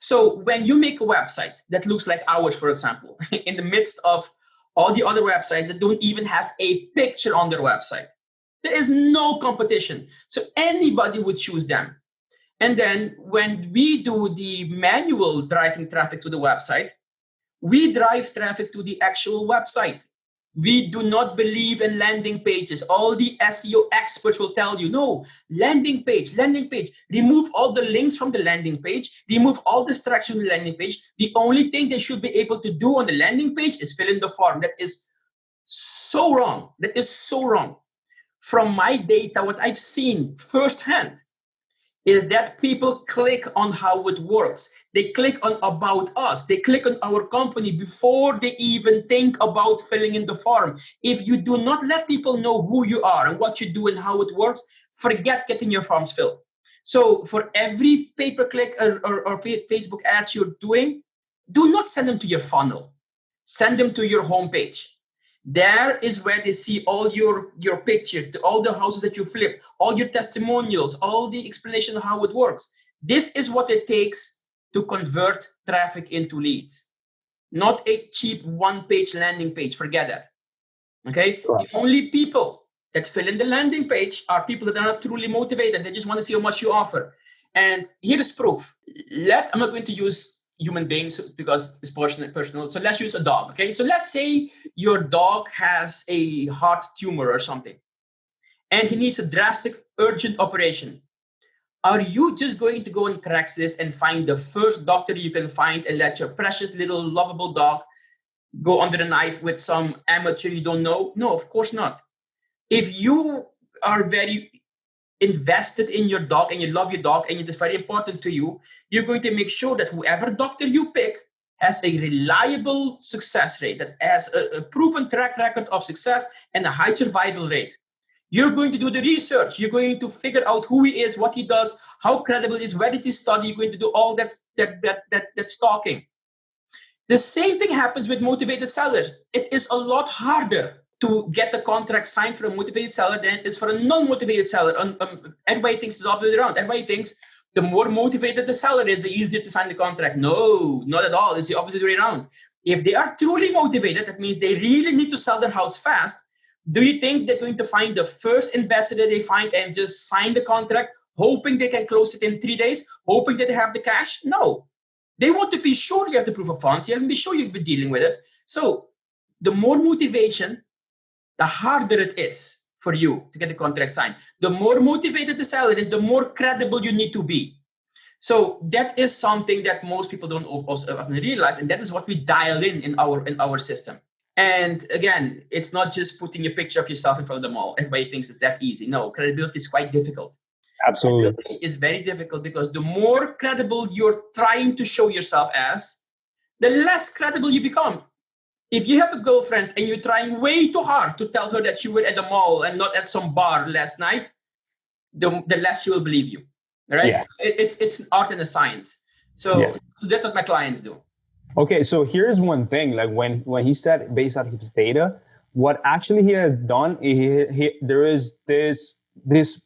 So when you make a website that looks like ours, for example, in the midst of all the other websites that don't even have a picture on their website, there is no competition. So anybody would choose them. And then when we do the manual driving traffic to the website, we drive traffic to the actual website. We do not believe in landing pages. All the SEO experts will tell you, no, landing page. Remove all the links from the landing page. Remove all distractions from the landing page. The only thing they should be able to do on the landing page is fill in the form. That is so wrong. That is so wrong. From my data, what I've seen firsthand is that people click on how it works. They click on about us. They click on our company before they even think about filling in the form. If you do not let people know who you are and what you do and how it works, forget getting your forms filled. So for every pay-per-click or Facebook ads you're doing, do not send them to your funnel. Send them to your homepage. There is where they see all your pictures, all the houses that you flip, all your testimonials, all the explanation of how it works. This is what it takes to convert traffic into leads. Not a cheap one-page landing page. Forget that. Okay? Sure. The only people that fill in the landing page are people that are not truly motivated. They just want to see how much you offer. And here is proof. I'm not going to use human beings because it's personal. So let's use a dog. Okay. So let's say your dog has a heart tumor or something, and he needs a drastic, urgent operation. Are you just going to go on Craigslist and find the first doctor you can find and let your precious little lovable dog go under the knife with some amateur you don't know? No, of course not. If you are very invested in your dog and you love your dog and it is very important to you, you're going to make sure that whoever doctor you pick has a reliable success rate, that has a proven track record of success and a high survival rate. You're going to do the research. You're going to figure out who he is, what he does, how credible he is, where did he study. You're going to do all that stalking. The same thing happens with motivated sellers. It is a lot harder to get the contract signed for a motivated seller than it is for a non-motivated seller. Everybody thinks it's the opposite around. Everybody thinks the more motivated the seller is, the easier to sign the contract. No, not at all. It's the opposite way around. If they are truly motivated, that means they really need to sell their house fast. Do you think they're going to find the first investor that they find and just sign the contract, hoping they can close it in 3 days, hoping that they have the cash? No. They want to be sure you have the proof of funds. You have to be sure you've been dealing with it. So the more motivation, the harder it is for you to get the contract signed. The more motivated the seller is, the more credible you need to be. So that is something that most people don't often realize, and that is what we dial in our system. And again, it's not just putting a picture of yourself in front of the mall. Everybody thinks it's that easy. No, credibility is quite difficult. Absolutely. It's very difficult because the more credible you're trying to show yourself as, the less credible you become. If you have a girlfriend and you're trying way too hard to tell her that you were at the mall and not at some bar last night, the less she will believe you. Right? Yeah. It's an art and a science. So that's what my clients do. Okay, so here's one thing. Like when he said based on his data, what actually he has done, there is this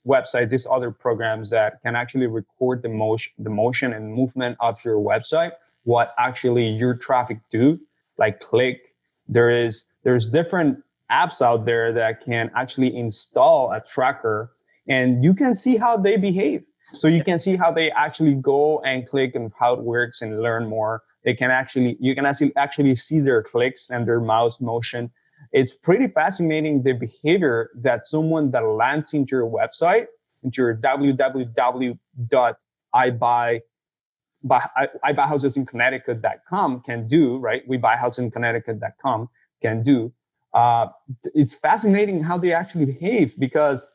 website, these other programs that can actually record the motion and movement of your website, what actually your traffic do, like click. There's different apps out there that can actually install a tracker, and you can see how they behave. So you can see how they actually go and click and how it works and learn more. You can actually see their clicks and their mouse motion. It's pretty fascinating, the behavior that someone that lands into your website, into your www.ibuyhousesinConnecticut.com can do, right? WeBuyHouseInConnecticut.com can do. It's fascinating how they actually behave, because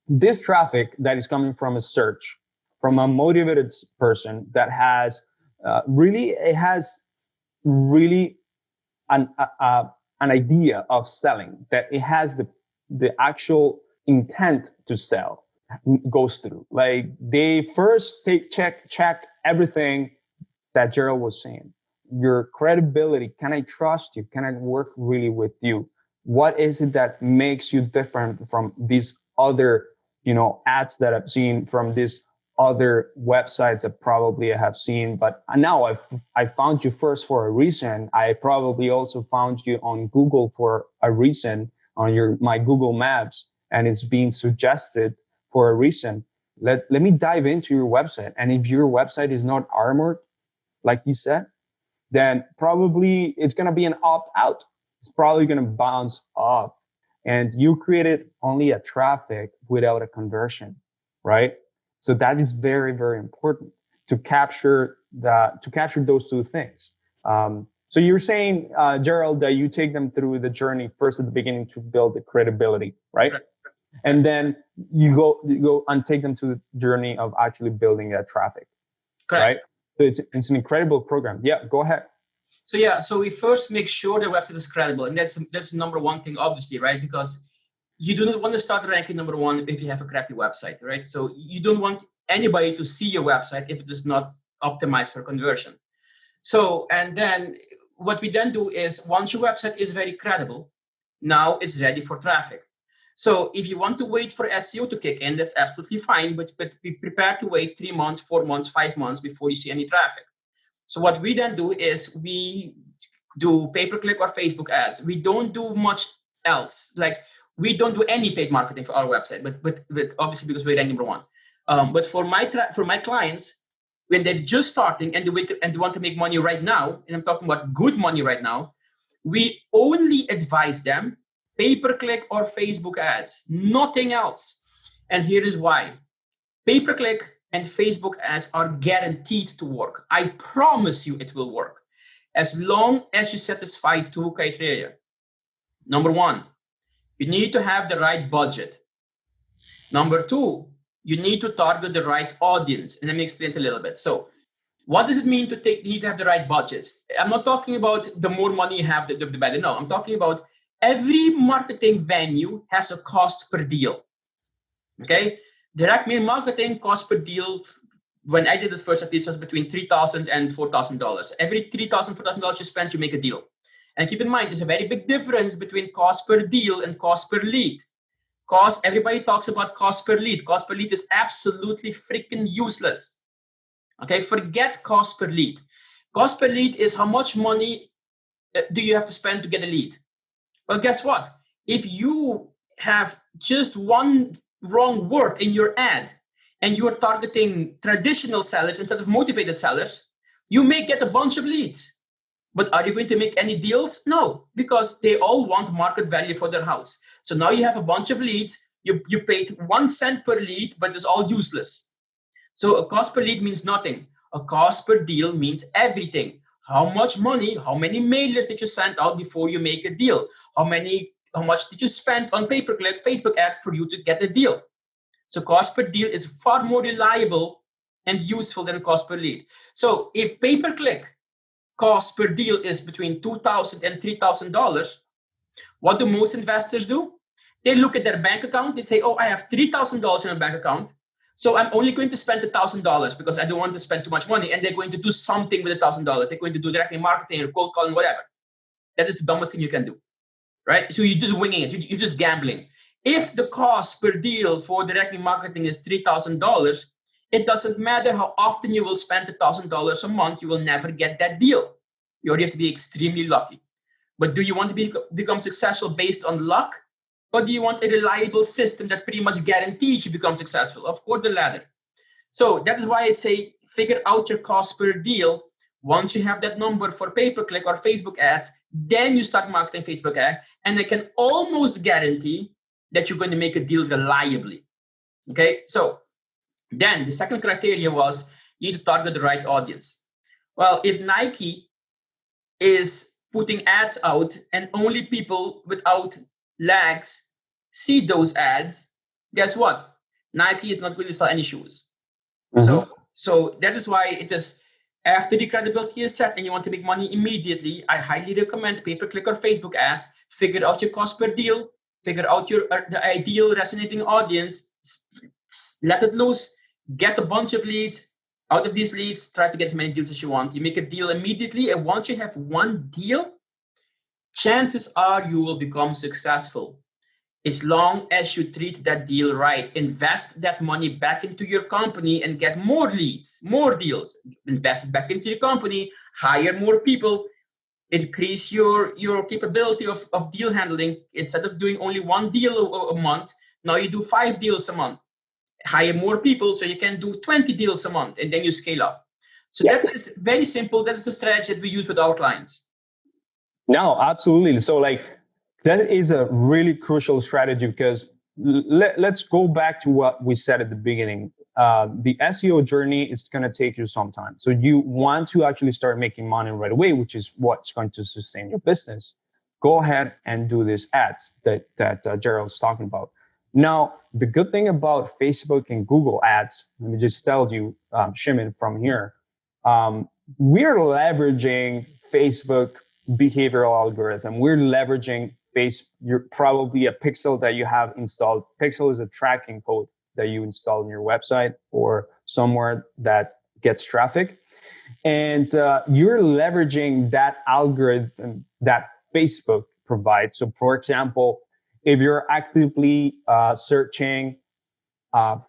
this traffic that is coming from a search, from a motivated person that has really an idea of selling, that it has the actual intent to sell, goes through. Like they first check everything that Jeryll was saying. Your credibility. Can I trust you? Can I work really with you? What is it that makes you different from these other, ads that I've seen, from these other websites that probably I have seen? But now I found you first for a reason. I probably also found you on Google for a reason, on my Google Maps, and it's being suggested for a reason. Let me dive into your website. And if your website is not armored, like you said, then probably it's going to be an opt-out. It's probably going to bounce off. And you created only a traffic without a conversion, right? So that is very, very important to capture those two things. So you're saying, Jeryll, that you take them through the journey first at the beginning to build the credibility, right? Right. And then you go and take them to the journey of actually building that traffic, correct, right? So it's an incredible program. Yeah, go ahead. So we first make sure the website is credible, and that's number one thing, obviously, right? Because you do not want to start ranking number one if you have a crappy website, right? So you don't want anybody to see your website if it is not optimized for conversion. So, and then what we then do is, once your website is very credible, now it's ready for traffic. So if you want to wait for SEO to kick in, that's absolutely fine, but be prepared to wait 3 months, 4 months, 5 months before you see any traffic. So what we then do is we do pay-per-click or Facebook ads. We don't do much else. Like, we don't do any paid marketing for our website, but obviously because we're rank number one. But for my clients, when they're just starting and they want to make money right now, and I'm talking about good money right now, we only advise them pay-per-click or Facebook ads, nothing else. And here is why. Pay-per-click and Facebook ads are guaranteed to work. I promise you it will work, as long as you satisfy 2 criteria. Number 1, you need to have the right budget. Number 2, you need to target the right audience. And let me explain it a little bit. So what does it mean you need to have the right budgets? I'm not talking about the more money you have, the better. No, I'm talking about every marketing venue has a cost per deal. Okay? Direct mail marketing cost per deal, when I did it first, at least, was between $3,000 and $4,000. Every $3,000, $4,000 you spend, you make a deal. And keep in mind, there's a very big difference between cost per deal and cost per lead. Everybody talks about cost per lead. Cost per lead is absolutely freaking useless. Okay, forget cost per lead. Cost per lead is how much money do you have to spend to get a lead. Well, guess what? If you have just one wrong word in your ad and you're targeting traditional sellers instead of motivated sellers, you may get a bunch of leads. But are you going to make any deals? No, because they all want market value for their house. So now you have a bunch of leads. You paid 1 cent per lead, but it's all useless. So a cost per lead means nothing. A cost per deal means everything. How much money, how many mailers did you send out before you make a deal? How much did you spend on pay-per-click, Facebook ad for you to get a deal? So cost per deal is far more reliable and useful than cost per lead. So if pay-per-click cost per deal is between $2,000 and $3,000, what do most investors do? They look at their bank account. They say, oh, I have $3,000 in a bank account. So I'm only going to spend $1,000 because I don't want to spend too much money. And they're going to do something with $1,000. They're going to do directly marketing or cold calling, whatever. That is the dumbest thing you can do, right? So you're just winging it. You're just gambling. If the cost per deal for directly marketing is $3,000, it doesn't matter how often you will spend $1,000 a month. You will never get that deal. You already have to be extremely lucky. But do you want to become successful based on luck? Or do you want a reliable system that pretty much guarantees you become successful? Of course, the latter. So that is why I say figure out your cost per deal. Once you have that number for pay-per-click or Facebook ads, then you start marketing Facebook ad. And I can almost guarantee that you're going to make a deal reliably. Okay, so then the second criteria was you need to target the right audience. Well, if Nike is putting ads out and only people without legs see those ads, guess what? Nike is not going to sell any shoes. Mm-hmm. So that is why it is, after the credibility is set and you want to make money immediately, I highly recommend pay-per-click or Facebook ads. Figure out your cost per deal, figure out the ideal resonating audience, let it loose, get a bunch of leads. Out of these leads, try to get as many deals as you want. You make a deal immediately, and once you have one deal, chances are you will become successful. As long as you treat that deal right, invest that money back into your company and get more leads, more deals. Invest back into your company, hire more people, increase your capability of deal handling. Instead of doing only one deal a month, now you do 5 deals a month. Hire more people so you can do 20 deals a month, and then you scale up. So that is very simple. That's the strategy that we use with our clients. No, absolutely. So that is a really crucial strategy, because let's go back to what we said at the beginning. The SEO journey is going to take you some time. So you want to actually start making money right away, which is what's going to sustain your business. Go ahead and do these ads that Jeryll's talking about. Now, the good thing about Facebook and Google ads, let me just tell you, Shimon, from here, we're leveraging Facebook behavioral algorithm. We're leveraging you're probably a pixel that you have installed. Pixel is a tracking code that you install on your website or somewhere that gets traffic. And you're leveraging that algorithm that Facebook provides. So for example, if you're actively searching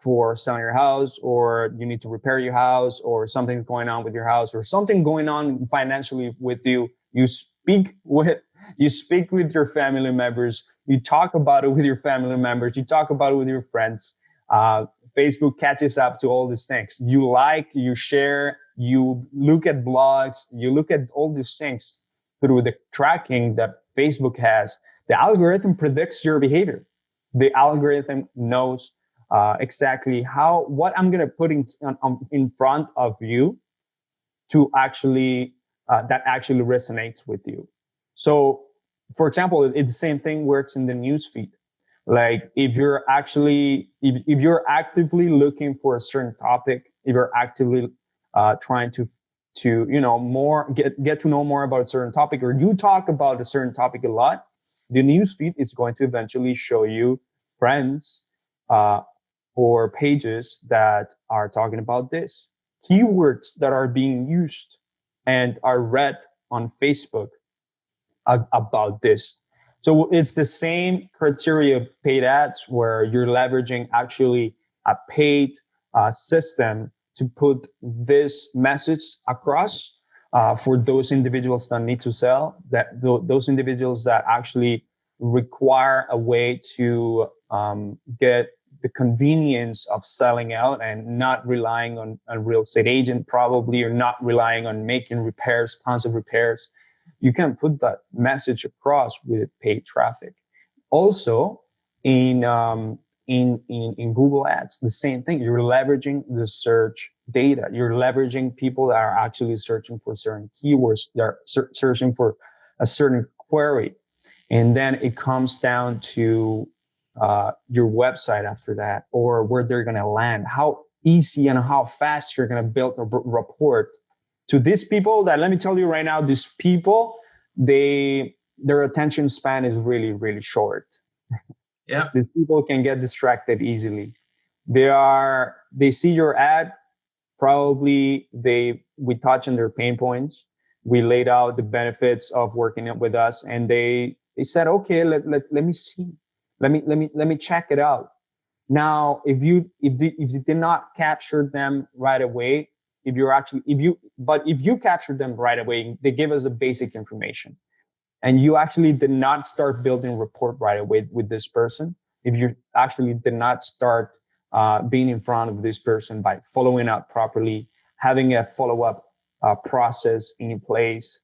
for selling your house, or you need to repair your house, or something's going on with your house, or something going on financially with you, you speak with your family members, you talk about it with your family members, you talk about it with your friends. Facebook catches up to all these things. You like, you share, you look at blogs, you look at all these things through the tracking that Facebook has. The algorithm predicts your behavior. The algorithm knows exactly what I'm going to put in front of you to actually that actually resonates with you. So, for example, it's the same thing works in the newsfeed. Like if you're actively looking for a certain topic, if you're actively trying to get to know more about a certain topic, or you talk about a certain topic a lot, the newsfeed is going to eventually show you friends or pages that are talking about this, keywords that are being used and are read on Facebook about this. So it's the same criteria of paid ads, where you're leveraging actually a paid system to put this message across for those individuals that need to sell, those individuals that actually require a way to get the convenience of selling out and not relying on a real estate agent, probably, or not relying on making repairs, tons of repairs. you can put that message across with paid traffic. Also, in Google Ads, the same thing. You're leveraging the search data. You're leveraging people that are actually searching for certain keywords. They're searching for a certain query. And then it comes down to your website after that, or where they're going to land, how easy and how fast you're going to build a report to these people that, let me tell you right now, these people, their attention span is really, really short. Yeah. These people can get distracted easily. They see your ad, probably we touch on their pain points. We laid out the benefits of working with us, and they said, okay, let me see. Let me check it out. Now, if you did not capture them right away, if you captured them right away, they give us the basic information, and you actually did not start building rapport right away with this person, if you actually did not start being in front of this person by following up properly, having a follow-up process in place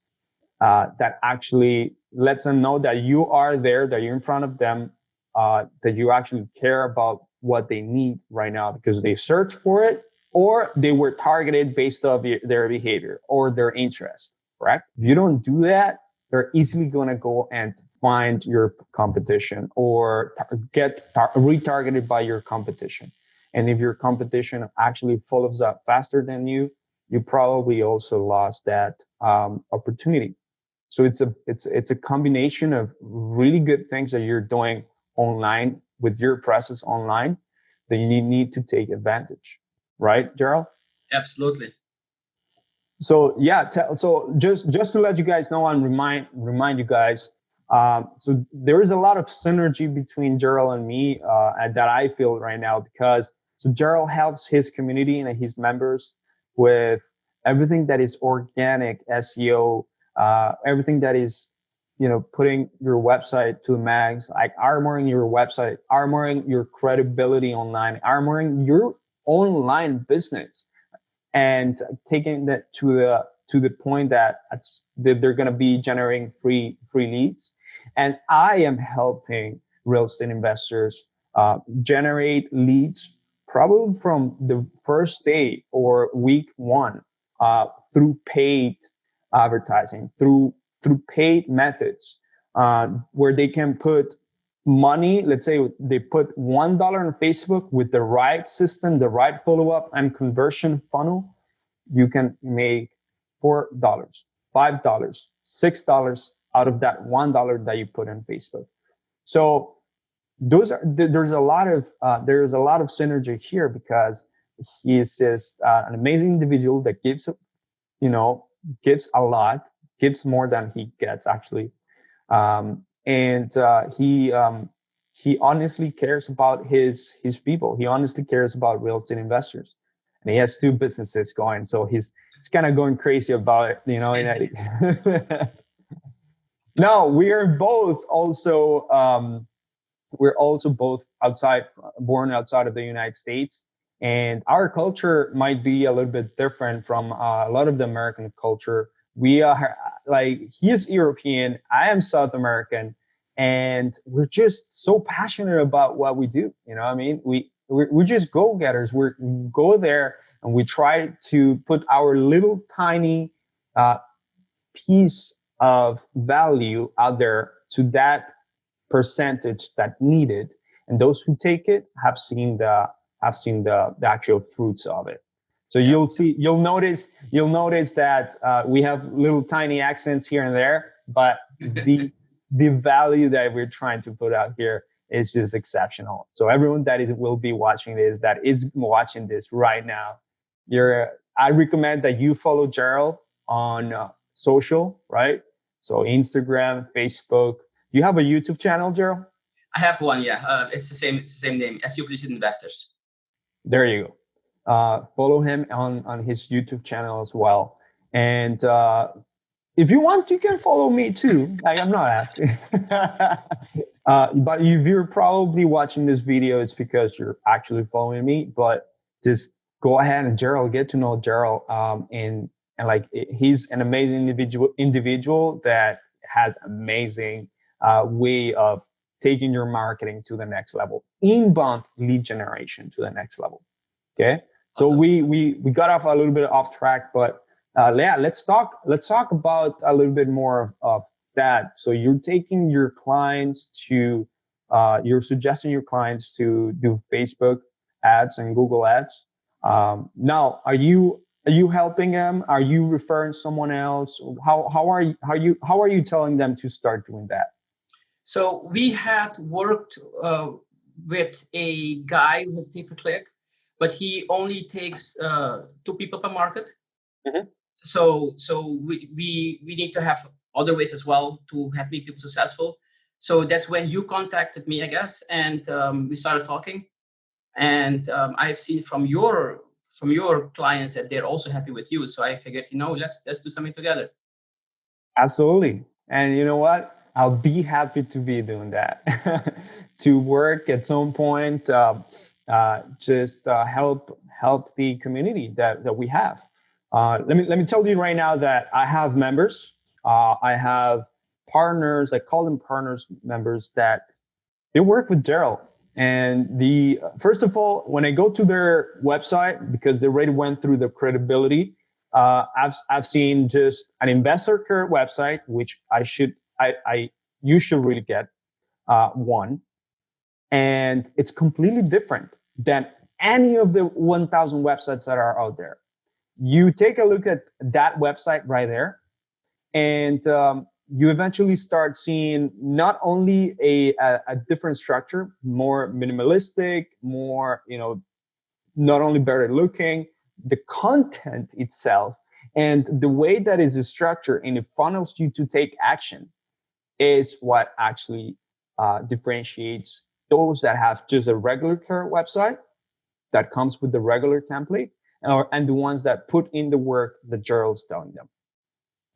that actually lets them know that you are there, that you're in front of them, that you actually care about what they need right now because they searched for it, or they were targeted based off their behavior or their interest, correct? If you don't do that, they're easily going to go and find your competition or get retargeted by your competition. And if your competition actually follows up faster than you probably also lost that opportunity. So it's a combination of really good things that you're doing online with your presence online that you need to take advantage, right, Jeryll? Absolutely. So yeah, so just to let you guys know and remind you guys, so there is a lot of synergy between Jeryll and me that I feel right now, because so Jeryll helps his community and his members with everything that is organic SEO, everything that is, putting your website to the max, like armoring your website, armoring your credibility online, armoring your online business, and taking that to the point that they're going to be generating free leads. And I am helping real estate investors generate leads probably from the first day or week one through paid advertising, through paid methods where they can put money. Let's say they put $1 on Facebook with the right system, the right follow-up and conversion funnel. You can make $4, $5, $6 out of that $1 that you put on Facebook. So there's a lot of synergy here, because he is just an amazing individual that gives a lot, gives more than he gets actually. He honestly cares about his people. He honestly cares about real estate investors, and he has 2 businesses going. So he's kind of going crazy about it, No, we are both also, we're also both born outside of the United States, and our culture might be a little bit different from a lot of the American culture. We are he is European, I am South American, and we're just so passionate about what we do. I mean, we're just go-getters. We go there and we try to put our little tiny piece of value out there to that percentage that needed, and those who take it have seen the actual fruits of it. So you'll notice that we have little tiny accents here and there, but the value that we're trying to put out here is just exceptional. So everyone that will be watching this, right now, I recommend that you follow Jeryll on social, right? So Instagram, Facebook. You have a YouTube channel, Jeryll? I have one, yeah. It's the same name, SEO for Real Estate Investors. There you go. Follow him on his YouTube channel as well. And if you want, you can follow me too. I'm not asking. But if you're probably watching this video, it's because you're actually following me. But just go ahead and get to know Jeryll, and and like he's an amazing individual that has amazing way of taking your marketing to the next level, inbound lead generation to the next level. Okay, so Awesome. we got off a little bit off track, but yeah, let's talk about a little bit more of that. So you're taking your clients to you're suggesting your clients to do Facebook ads and Google ads. Now, are you helping them? Are you referring someone else? How are you telling them to start doing that? So we had worked with a guy with pay-per-click, but he only takes 2 people per market. Mm-hmm. So we need to have other ways as well to have make people successful. So that's when you contacted me, I guess, and we started talking. And I've seen from your clients that they're also happy with you. So I figured, let's do something together. Absolutely. And you know what? I'll be happy to be doing that. To work at some point, just help the community that we have. Let me tell you right now that I have members. I have partners. I call them partners, members that they work with Jeryll. And first of all, when I go to their website, because they already went through the credibility, I've seen just an investor care website, which you should really get one, and it's completely different than any of the 1,000 websites that are out there. You take a look at that website right there, and you eventually start seeing not only a different structure, more minimalistic, more, not only better looking, the content itself and the way that is structured and it funnels you to take action is what actually differentiates those that have just a regular care website that comes with the regular template and the ones that put in the work that Jeryll's telling them,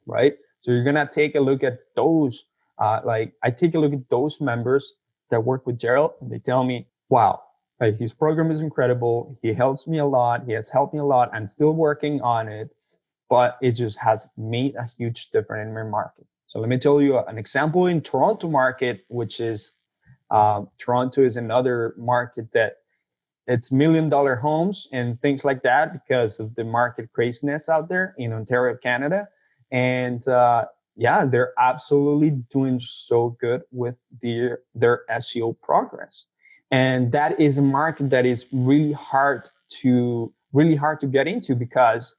right? So you're going to take a look at those, I take a look at those members that work with Jeryll, and they tell me, wow, his program is incredible. He helps me a lot. He has helped me a lot. I'm still working on it, but it just has made a huge difference in my market. So let me tell you an example in Toronto market, which is, Toronto is another market that it's $1 million homes and things like that because of the market craziness out there in Ontario, Canada. And yeah, they're absolutely doing so good with their SEO progress. And that is a market that is really hard to get into because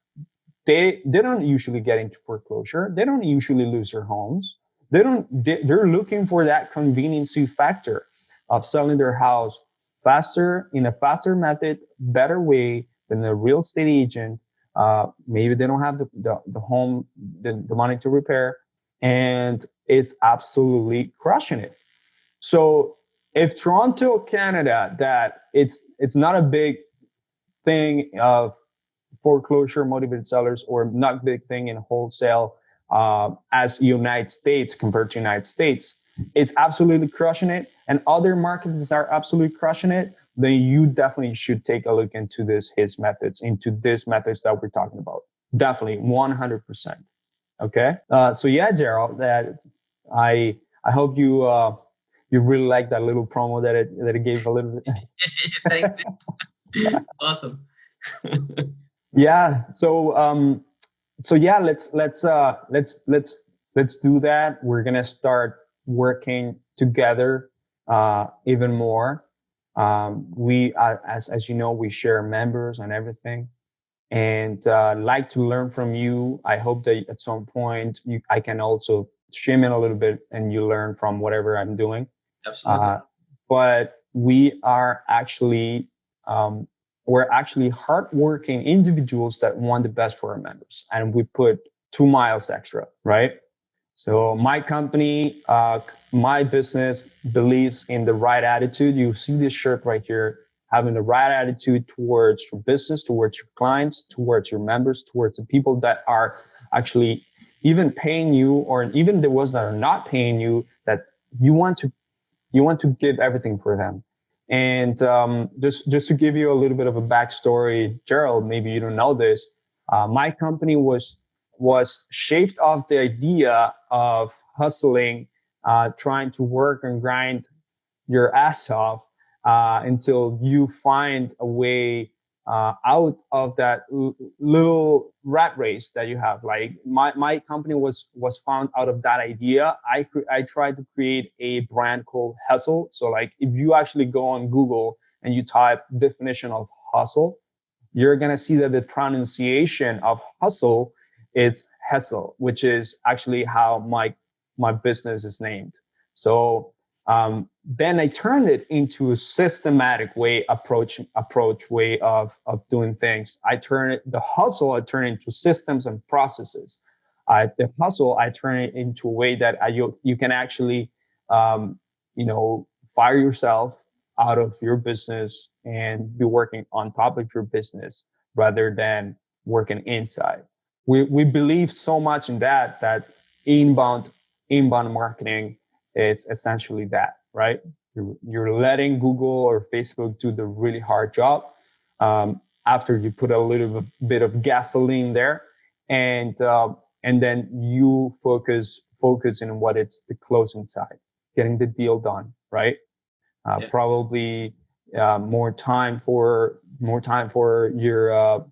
they don't usually get into foreclosure. They don't usually lose their homes. They're looking for that conveniency factor of selling their house faster, in a faster method, better way than a real estate agent. Maybe they don't have the home, the money to repair, and it's absolutely crushing it. So if Toronto, Canada, that it's not a big thing of foreclosure motivated sellers or not big thing in wholesale as United States compared to United States, it's absolutely crushing it. And other markets are absolutely crushing it. Then you definitely should take a look into these methods that we're talking about. Definitely 100%. Okay. So yeah, Jeryll, that I hope you really like that little promo that it gave a little bit. Thank you. Awesome. Yeah. So yeah, let's do that. We're gonna start working together even more. We as you know, we share members and everything, and like to learn from you. I hope that at some point I can also stream in a little bit and you learn from whatever I'm doing. Absolutely. But we are actually we're actually hardworking individuals that want the best for our members, and we put 2 miles extra, right? So my company, my business believes in the right attitude. You see this shirt right here, having the right attitude towards your business, towards your clients, towards your members, towards the people that are actually even paying you, or even the ones that are not paying you, that you want to give everything for them. And just to give you a little bit of a backstory, Jeryll, maybe you don't know this, my company was was shaped off the idea of hustling, trying to work and grind your ass off until you find a way out of that little rat race that you have. Like my company was found out of that idea. I tried to create a brand called Hustle. So like if you actually go on Google and you type definition of hustle, you're gonna see that the pronunciation of hustle is Hustle, which is actually how my business is named. So then I turned it into a systematic approach way of doing things. I turn it into systems and processes. The hustle, I turn it into a way that you can actually, fire yourself out of your business and be working on top of your business rather than working inside. We believe so much in that inbound marketing is essentially that, right? You're letting Google or Facebook do the really hard job after you put a little bit of gasoline there, and then you focus on what it's the closing side, getting the deal done, right? Probably more time for your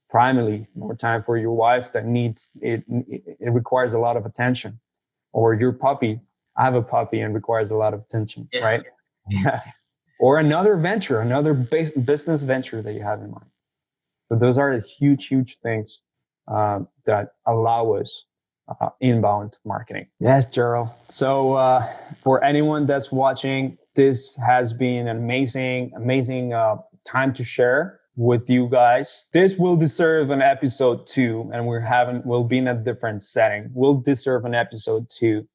primarily more time for your wife that needs it. It requires a lot of attention, or your puppy. I have a puppy and requires a lot of attention, right? Yeah. Or another venture, another business venture that you have in mind. So those are the huge things that allow us inbound marketing. Yes, Jeryll. So for anyone that's watching, this has been an amazing time to share with you guys. This will deserve an episode 2, and we'll be in a different setting. We'll deserve an episode 2.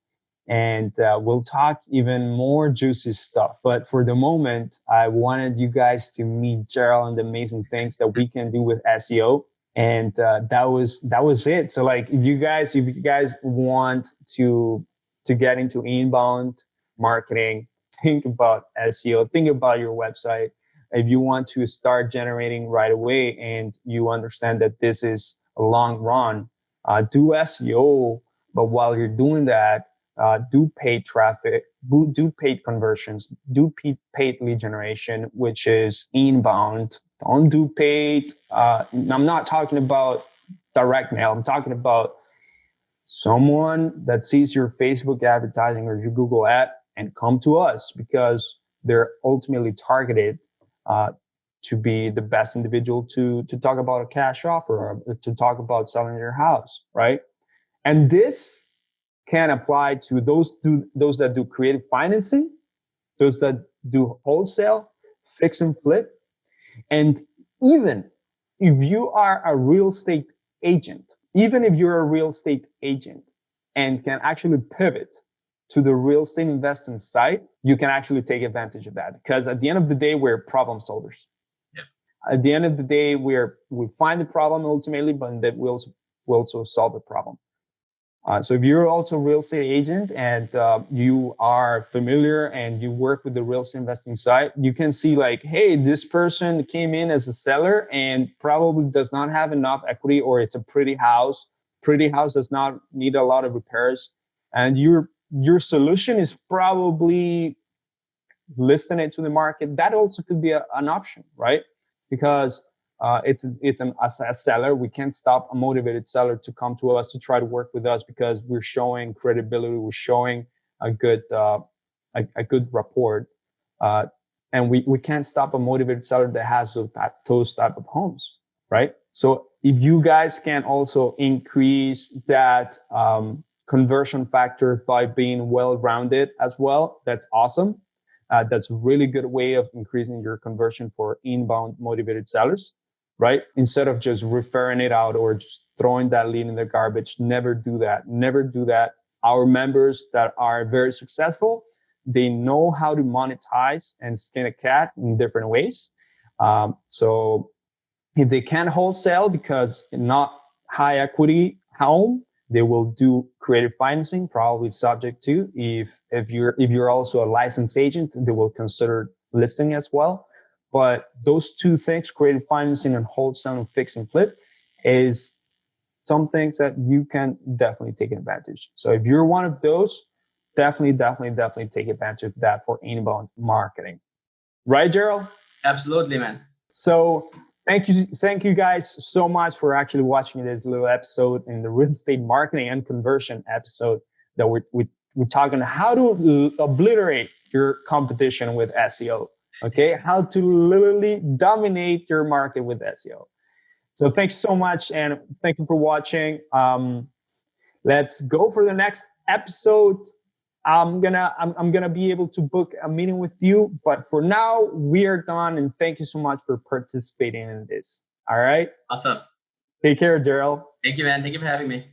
And we'll talk even more juicy stuff. But for the moment, I wanted you guys to meet Jeryll and the amazing things that we can do with SEO. And that was it. So like, if you guys want to get into inbound marketing, think about SEO, think about your website. If you want to start generating right away and you understand that this is a long run, do SEO. But while you're doing that, do paid traffic, do paid conversions, do paid lead generation, which is inbound. Don't do paid. I'm not talking about direct mail. I'm talking about someone that sees your Facebook advertising or your Google ad and come to us because they're ultimately targeted to be the best individual to talk about a cash offer or to talk about selling your house, right? And this can apply to those that do creative financing, those that do wholesale, fix and flip. And even if you are a real estate agent, and can actually pivot to the real estate investing side, you can actually take advantage of that. Because at the end of the day, we're problem solvers. Yeah. At the end of the day, we find the problem ultimately, but that we also solve the problem. So if you're also a real estate agent and you are familiar and you work with the real estate investing side, you can see like, hey, this person came in as a seller and probably does not have enough equity, or it's a pretty house. Pretty house does not need a lot of repairs. And your solution is probably listing it to the market. That also could be an option, right? Because as a seller, we can't stop a motivated seller to come to us to try to work with us because we're showing credibility, we're showing a good rapport, and we can't stop a motivated seller that has those type of homes, right? So if you guys can also increase that conversion factor by being well-rounded as well, that's awesome. That's a really good way of increasing your conversion for inbound motivated sellers. Right? Instead of just referring it out or just throwing that lead in the garbage, never do that. Never do that. Our members that are very successful, they know how to monetize and skin a cat in different ways. So if they can't wholesale because not high equity home, they will do creative financing, probably subject to. If you're also a licensed agent, they will consider listing as well. But those two things, creative financing and wholesale and fix and flip, it's some things that you can definitely take advantage. So if you're one of those, definitely take advantage of that for inbound marketing. Right, Jeryll? Absolutely, man. So thank you guys so much for actually watching this little episode in the real estate marketing and conversion episode that we're talking how to obliterate your competition with SEO. Okay, how to literally dominate your market with SEO. So thanks so much, and thank you for watching. Let's go for the next episode. I'm gonna be able to book a meeting with you, but for now we are done. And thank you so much for participating in this. All right. Awesome. Take care, Jeryll. Thank you, man. Thank you for having me.